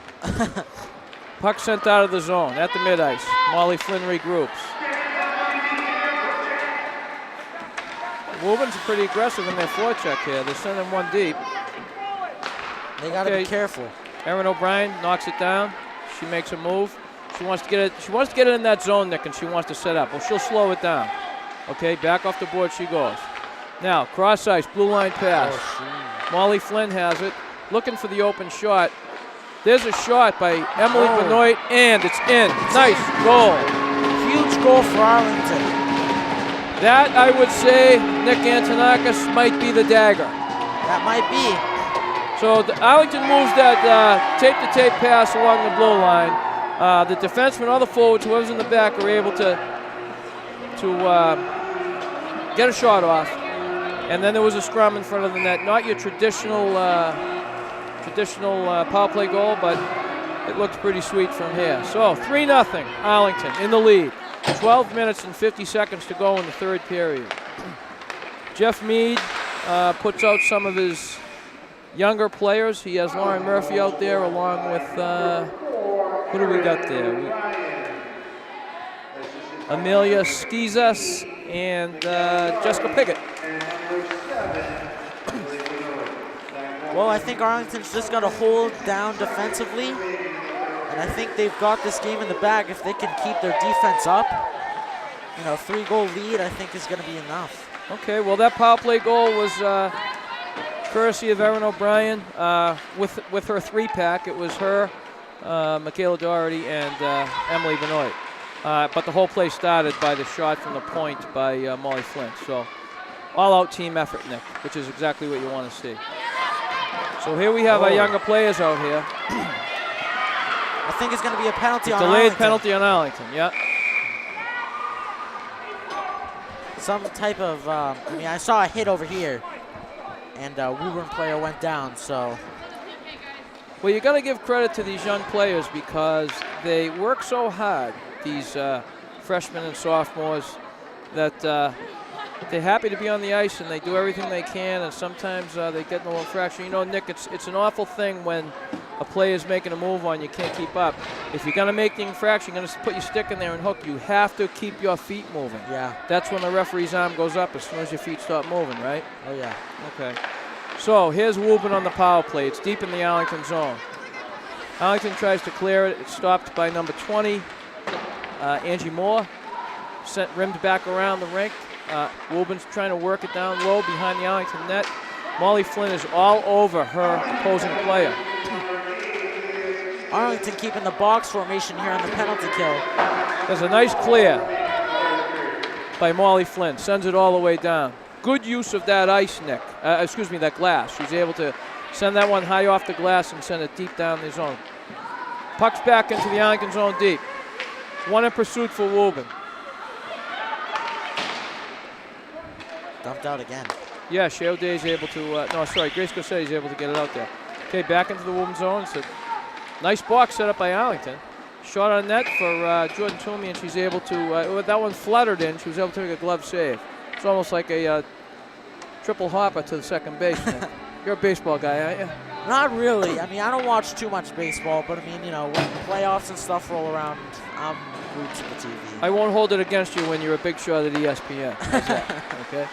Puck sent out of the zone at the mid-ice. Molly Flynn regroups. Woburn's pretty aggressive in their forecheck here. They're sending one deep. They got to be careful. Erin O'Brien knocks it down. She makes a move. She wants to get it. She wants to get it in that zone, Nick, and she wants to set up. Well, she'll slow it down. Okay, back off the board she goes. Now, cross ice, blue line pass. Molly Flynn has it. Looking for the open shot. There's a shot by Emily Benoit, and it's in. Nice goal. Huge goal for Arlington. That, I would say, Nick Antonakas might be the dagger. That might be. So Arlington moves that tape-to-tape pass along the blue line. The defenseman, all the forwards, whoever's in the back, are able to get a shot off. And then there was a scrum in front of the net. Not your traditional power play goal, but it looks pretty sweet from here. So 3-0, Arlington in the lead. 12 minutes and 50 seconds to go in the third period. Jeff Mead puts out some of his younger players. He has Lauren Murphy out there along with, who do we got there? Amelia Skizas and Jessica Piggott. Well, I think Arlington's just got to hold down defensively. And I think they've got this game in the bag if they can keep their defense up. 3-goal lead, I think, is going to be enough. Okay, well, that power play goal was courtesy of Erin O'Brien with her 3-pack. It was her, Michaela Doherty, and Emily Benoit. But the whole play started by the shot from the point by Molly Flynn. So all-out team effort, Nick, which is exactly what you want to see. So here we have our younger players out here. I think it's going to be a penalty on Delayed Arlington. penalty on Arlington, yeah. Some type of, I saw a hit over here, and a Woburn player went down, so. Well, you got to give credit to these young players because they work so hard, these freshmen and sophomores, that they're happy to be on the ice and they do everything they can, and sometimes they get in a little fraction. Nick, it's an awful thing when a player's making a move on you, can't keep up. If you're going to make the infraction, you're going to put your stick in there and hook, you have to keep your feet moving. Yeah. That's when the referee's arm goes up as soon as your feet stop moving, right? Oh, yeah. Okay. So here's Woburn on the power play. It's deep in the Arlington zone. Arlington tries to clear it. It's stopped by number 20, Angie Moore. Rimmed back around the rink. Woburn's trying to work it down low behind the Arlington net. Molly Flynn is all over her opposing player. Arlington keeping the box formation here on the penalty kill. There's a nice clear by Molly Flynn. Sends it all the way down. Good use of that ice, Nick. That glass. She's able to send that one high off the glass and send it deep down the zone. Puck's back into the Arlington zone deep. One in pursuit for Woburn. Dumped out again. Yeah, Shea O'Day is able to, Grace Gossetti is able to get it out there. Okay, back into the Woburn zone. It's a nice box set up by Arlington. Shot on net for Jordan Toomey, and she's able to, that one fluttered in. She was able to make a glove save. It's almost like a triple hopper to the second base. You're a baseball guy, aren't you? Not really. I mean, I don't watch too much baseball, but I mean, you know, when playoffs and stuff roll around, I'm glued to the TV. I won't hold it against you when you're a big shot at ESPN. How's that? Okay.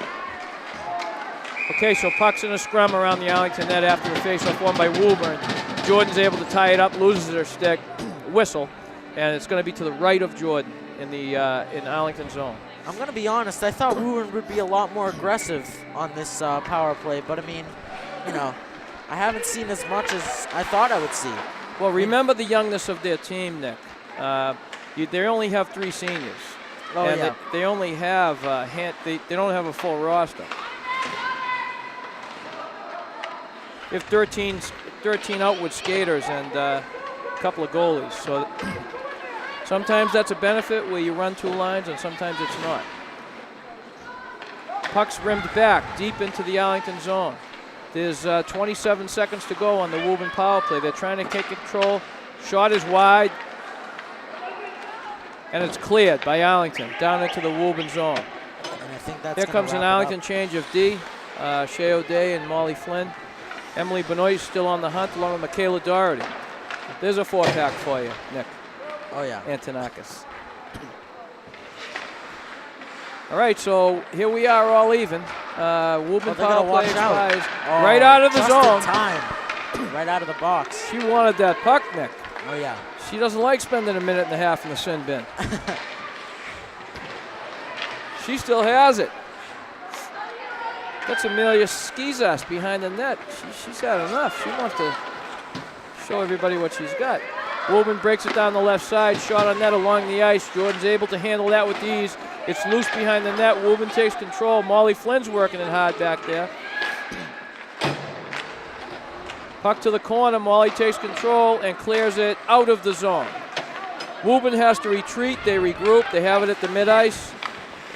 Okay, so puck's in a scrum around the Arlington net after the faceoff won by Woburn. Jordan's able to tie it up, loses her stick, whistle, and it's going to be to the right of Jordan in the in Arlington zone. I'm going to be honest. I thought Woburn would be a lot more aggressive on this power play, but I mean, you know, I haven't seen as much as I thought I would see. Well, remember the youngness of their team, Nick. They only have 3 seniors. Oh, and yeah. they only have they don't have a full roster. They have 13 outward skaters and a couple of goalies. So sometimes that's a benefit where you run 2 lines, and sometimes it's not. Puck's rimmed back deep into the Arlington zone. There's 27 seconds to go on the Woburn power play. They're trying to take control. Shot is wide. And it's cleared by Arlington down into the Woburn zone. And I think that's There comes an Arlington change of D. Shea O'Day and Molly Flynn. Emily Benoit is still on the hunt along with Michaela Doherty. There's a 4-pack for you, Nick. Oh, yeah. Antonakas. All right, so here we are all even. Woburn power play expires right out of the zone. In time. Right out of the box. She wanted that puck, Nick. Oh, yeah. She doesn't like spending a minute and a half in the sin bin. She still has it. That's Amelia Skizas behind the net. She's had enough. She wants to show everybody what she's got. Woburn breaks it down the left side. Shot on net along the ice. Jordan's able to handle that with ease. It's loose behind the net. Woburn takes control. Molly Flynn's working it hard back there. Puck to the corner. Molly takes control and clears it out of the zone. Woburn has to retreat. They regroup. They have it at the mid-ice.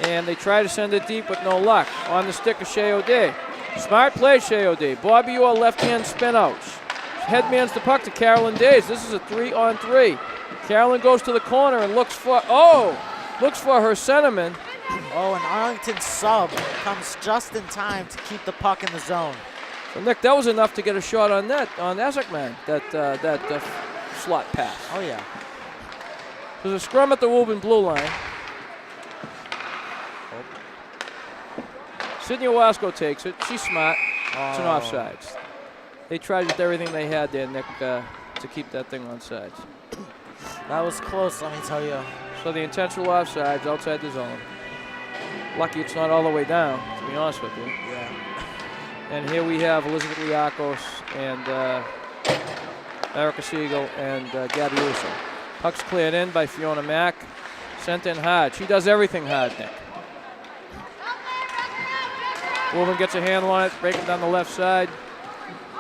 And they try to send it deep with no luck. On the stick of Shea O'Day. Smart play, Shea O'Day. Bobby Orr left-hand spin-out. Headmans the puck to Carolyn Days. This is a 3-on-3. Carolyn goes to the corner and looks for her centerman. Oh, and Arlington's sub comes just in time to keep the puck in the zone. So, Nick, that was enough to get a shot on net on ACMi, that slot pass. Oh, yeah. There's a scrum at the Woburn blue line. Sydney Owasco takes it. She's smart. It's an offsides. They tried with everything they had there, Nick, to keep that thing on sides. That was close, let me tell you. So the intentional offsides outside the zone. Lucky it's not all the way down, to be honest with you. Yeah. And here we have Elizabeth Liakos and Erica Siegel and Gabby Uso. Puck's cleared in by Fiona Mack. Sent in hard. She does everything hard, Nick. Woburn gets a handle on it, breaking down the left side.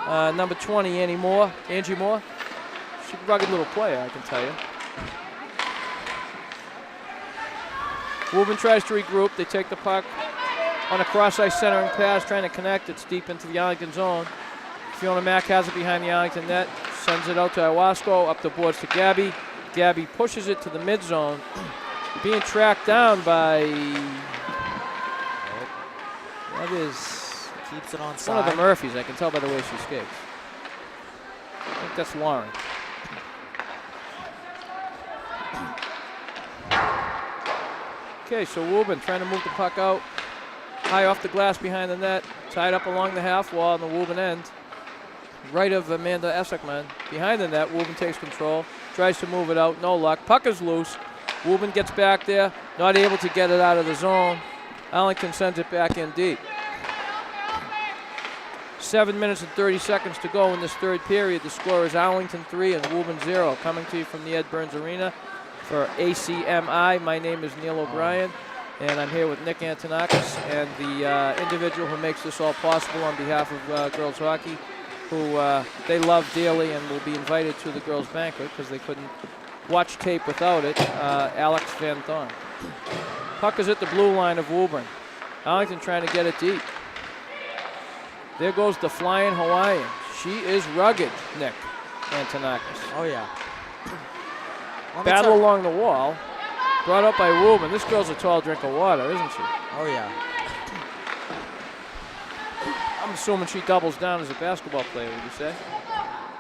Number 20, Angie Moore. She's a rugged little player, I can tell you. Woburn tries to regroup. They take the puck on a cross-ice centering pass, trying to connect. It's deep into the Arlington zone. Fiona Mack has it behind the Arlington net. Sends it out to Owasco, up the boards to Gabby. Gabby pushes it to the mid-zone. Being tracked down by... That is keeps it on one side. of the Murphys. I can tell by the way she skates. I think that's Lauren. Okay, so Woburn trying to move the puck out. High off the glass behind the net. Tied up along the half wall on the Woburn end. Right of Amanda Esseckman. Behind the net, Woburn takes control. Tries to move it out. No luck. Puck is loose. Woburn gets back there. Not able to get it out of the zone. Arlington sends it back in deep. 7 minutes and 30 seconds to go in this third period. The score is Arlington 3 and Woburn 0. Coming to you from the Ed Burns Arena for ACMi. My name is Neal O'Brien, and I'm here with Nick Antonakas and the individual who makes this all possible on behalf of girls hockey, who they love dearly and will be invited to the girls' banquet because they couldn't watch tape without it, Alex Van Thorn. Puck is at the blue line of Woburn. Arlington trying to get it deep. There goes the flying Hawaiian. She is rugged, Nick Antonakas. Oh, yeah. Battle along the wall. Brought up by Woburn. This girl's a tall drink of water, isn't she? Oh, yeah. I'm assuming she doubles down as a basketball player, would you say?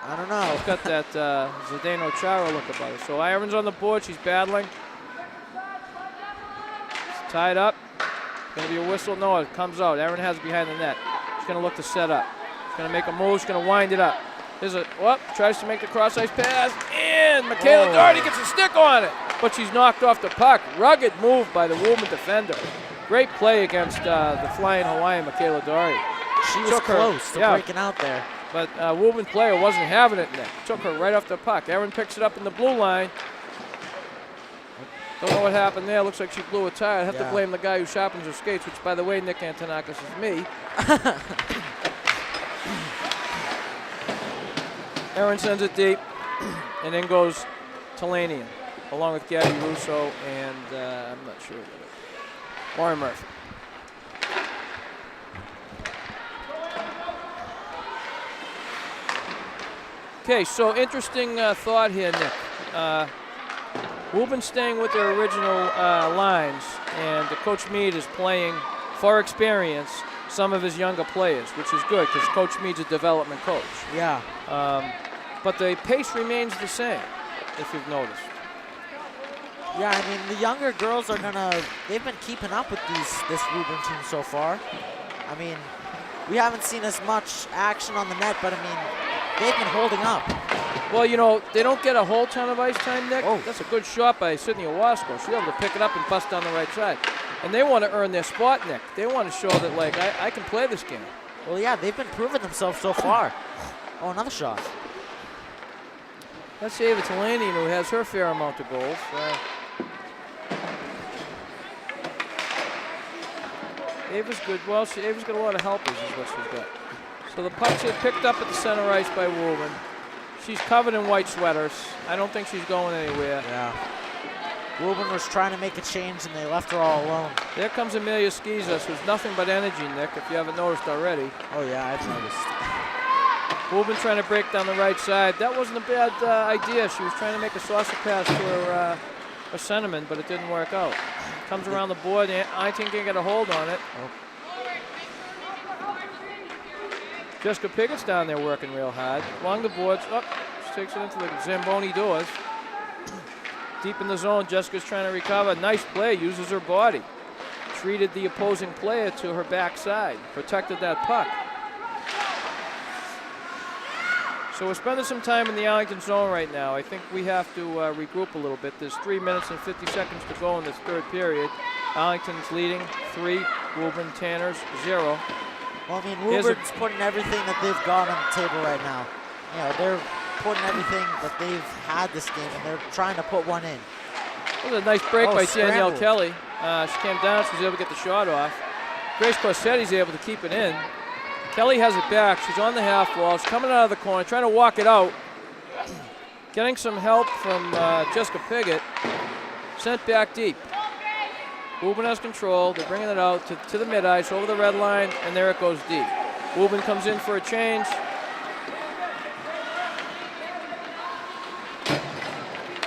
I don't know. She's got that Zdeno Chara look about her. So Iron's on the board. She's battling. It's tied up. Going to be a whistle. No, it comes out. Aaron has it behind the net. She's going to look to set up. She's going to make a move. She's going to wind it up. There's a, tries to make the cross-ice pass. And Michaela Doherty gets a stick on it. But she's knocked off the puck. Rugged move by the Woburn defender. Great play against the flying Hawaiian, Michaela Doherty. She was close to breaking out there. But Woburn player wasn't having it, Nick. Took her right off the puck. Aaron picks it up in the blue line. Don't know what happened there. Looks like she blew a tire. I'd have to blame the guy who sharpens her skates, which, by the way, Nick Antonakas, is me. Aaron sends it deep, and then goes Talanian, along with Gabby Russo and I'm not sure what Lauren Murphy. Okay, so interesting thought here, Nick. Woburn staying with their original lines, and Coach Mead is playing, for experience, some of his younger players, which is good because Coach Mead's a development coach. Yeah. But the pace remains the same, if you've noticed. Yeah, I mean, the younger girls are they've been keeping up with this Woburn team so far. I mean, we haven't seen as much action on the net, but I mean, they've been holding up. Well, you know, they don't get a whole ton of ice time, Nick. Oh. That's a good shot by Sydney Owasco. She's able to pick it up and bust down the right side. And they want to earn their spot, Nick. They want to show that, like, I can play this game. Well, yeah, they've been proving themselves so far. Oh, another shot. That's Ava Talanian, who has her fair amount of goals. Ava's good. Well, Ava's got a lot of helpers, is what she's got. So the puck's picked up at the center ice by Woburn. She's covered in white sweaters. I don't think she's going anywhere. Yeah. Woburn was trying to make a change, and they left her all alone. There comes Amelia Skizas, who's nothing but energy, Nick, if you haven't noticed already. Oh, yeah, I've noticed. Woburn trying to break down the right side. That wasn't a bad idea. She was trying to make a saucer pass to her centerman, but it didn't work out. Comes around the board, and Arlington can get a hold on it. Oh. Jessica Piggott's down there working real hard. Along the boards, she takes it into the Zamboni doors. Deep in the zone, Jessica's trying to recover. Nice play, uses her body. Treated the opposing player to her backside. Protected that puck. So we're spending some time in the Arlington zone right now. I think we have to regroup a little bit. There's 3 minutes and 50 seconds to go in this third period. Arlington's leading 3, Woburn Tanners 0. Well, I mean, Woburn's putting everything that they've got on the table right now. You know, they're putting everything that they've had this game, and they're trying to put one in. That was a nice break by Danielle Kelly. She came down, she was able to get the shot off. Grace Corsetti's able to keep it in. Kelly has it back. She's on the half wall. She's coming out of the corner, trying to walk it out. Getting some help from Jessica Piggott. Sent back deep. Woburn has control. They're bringing it out to the mid-ice, over the red line, and there it goes deep. Woburn comes in for a change.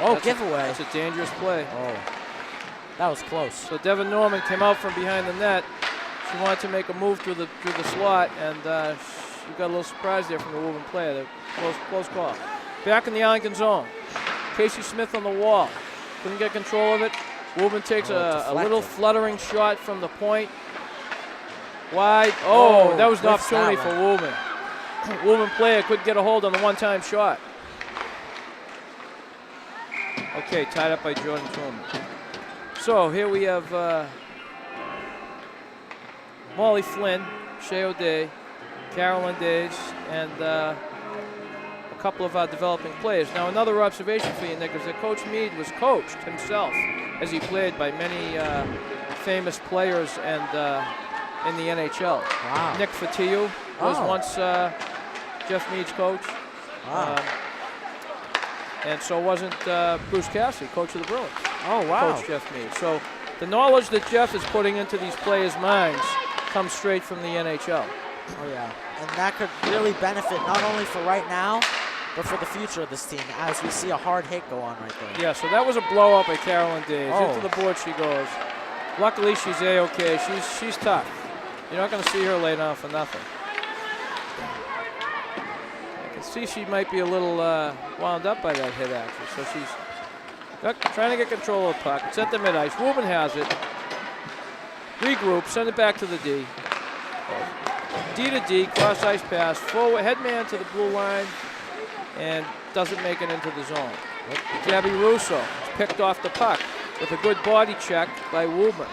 Oh, giveaway. That's a dangerous play. Oh, that was close. So Devin Norman came out from behind the net. She wanted to make a move through the slot, and she got a little surprise there from the Woburn player. Close call. Back in the Arlington zone. Casey Smith on the wall. Couldn't get control of it. Woburn takes a little fluttering shot from the point. Wide. Oh, that was an opportunity for Woburn. Woburn player couldn't get a hold on the one-time shot. Okay, tied up by Jordan Truman. So here we have Molly Flynn, Shea O'Day, Carolyn days, and a couple of our developing players. Now, another observation for you, Nick, is that Coach Mead was coached himself as he played by many famous players and in the NHL. Wow. Nick Fatiu was once Jeff Mead's coach. Wow. And so wasn't Bruce Cassidy, coach of the Bruins. Oh, wow. Coach Jeff Mead. So the knowledge that Jeff is putting into these players' minds comes straight from the NHL. Oh, yeah. And that could really benefit not only for right now, but for the future of this team, as we see a hard hit go on right there. Yeah, so that was a blow-up by Carolyn Days. Oh. Into the board she goes. Luckily, she's A-okay. She's tough. You're not going to see her lay down for nothing. I can see she might be a little wound up by that hit, actually. So she's trying to get control of the puck. It's at the mid-ice. Woburn has it. Regroup, send it back to the D. D to D, cross-ice pass, forward, headman to the blue line, and doesn't make it into the zone. Gabby Russo is picked off the puck with a good body check by Woburn.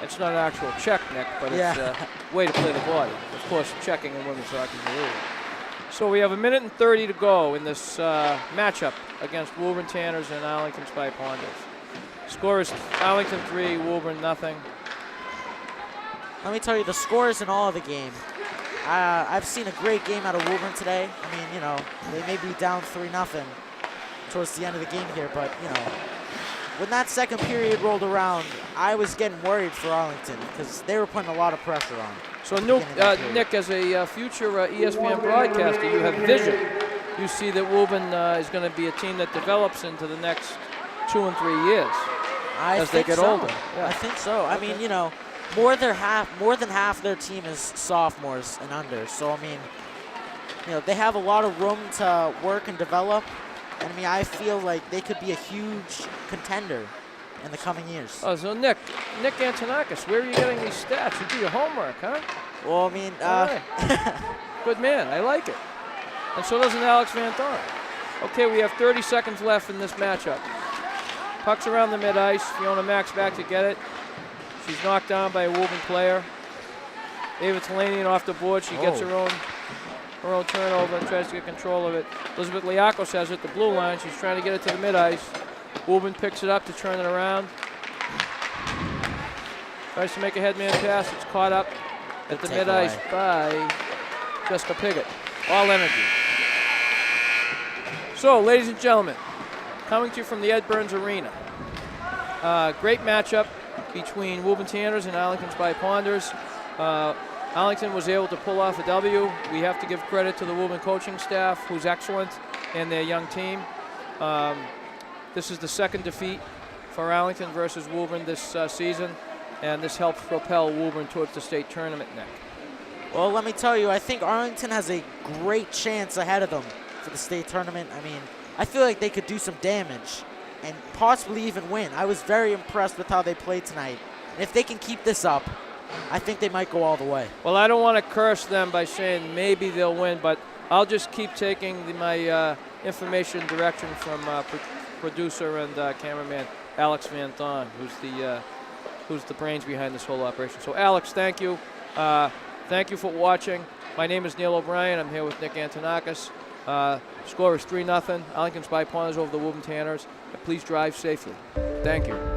It's not an actual check, Nick, but it's a way to play the body. Of course, checking in women's hockey is a rule. So we have 1:30 to go in this matchup against Woburn Tanners and Arlington Spy Ponders. Score is Arlington 3, Woburn nothing. Let me tell you, the scores in all of the game. I've seen a great game out of Woburn today. I mean, you know, they may be down 3-0 towards the end of the game here, but, you know, when that second period rolled around, I was getting worried for Arlington because they were putting a lot of pressure on. So, Nick, as a future ESPN broadcaster, you have vision. You see that Woburn is going to be a team that develops into the next 2 and 3 years as they get older. Yeah. I think so. I mean, you know, more than half their team is sophomores and under. So, I mean, you know, they have a lot of room to work and develop. And, I mean, I feel like they could be a huge contender in the coming years. Oh, so Nick Antonakas, where are you getting these stats? You do your homework, huh? Well, I mean, right. Good man, I like it. And so doesn't Alex Van Thorn. Okay, we have 30 seconds left in this matchup. Puck's around the mid-ice. Fiona Mack's back to get it. She's knocked down by a Woburn player. Ava Talanian off the board. She gets her own turnover and tries to get control of it. Elizabeth Liakos has it, the blue line. She's trying to get it to the mid-ice. Woburn picks it up to turn it around. Tries to make a headman pass. It's caught up at the mid-ice by Jessica Piggott. All energy. So, ladies and gentlemen, coming to you from the Ed Burns Arena. Great matchup between Woburn Tanners and Arlington Spy Ponders. Arlington was able to pull off a W. We have to give credit to the Woburn coaching staff, who's excellent, and their young team. This is the second defeat for Arlington versus Woburn this season, and this helps propel Woburn towards the state tournament, Nick. Well, let me tell you, I think Arlington has a great chance ahead of them for the state tournament. I mean, I feel like they could do some damage and possibly even win. I was very impressed with how they played tonight. And if they can keep this up, I think they might go all the way. Well, I don't want to curse them by saying maybe they'll win, but I'll just keep taking my information direction from producer and cameraman Alex Van Thorn, who's the brains behind this whole operation. So, Alex, thank you. Thank you for watching. My name is Neal O'Brien. I'm here with Nick Antonakas. Score is 3-0. Arlington Spy Ponders over the Woburn Tanners. Please drive safely. Thank you.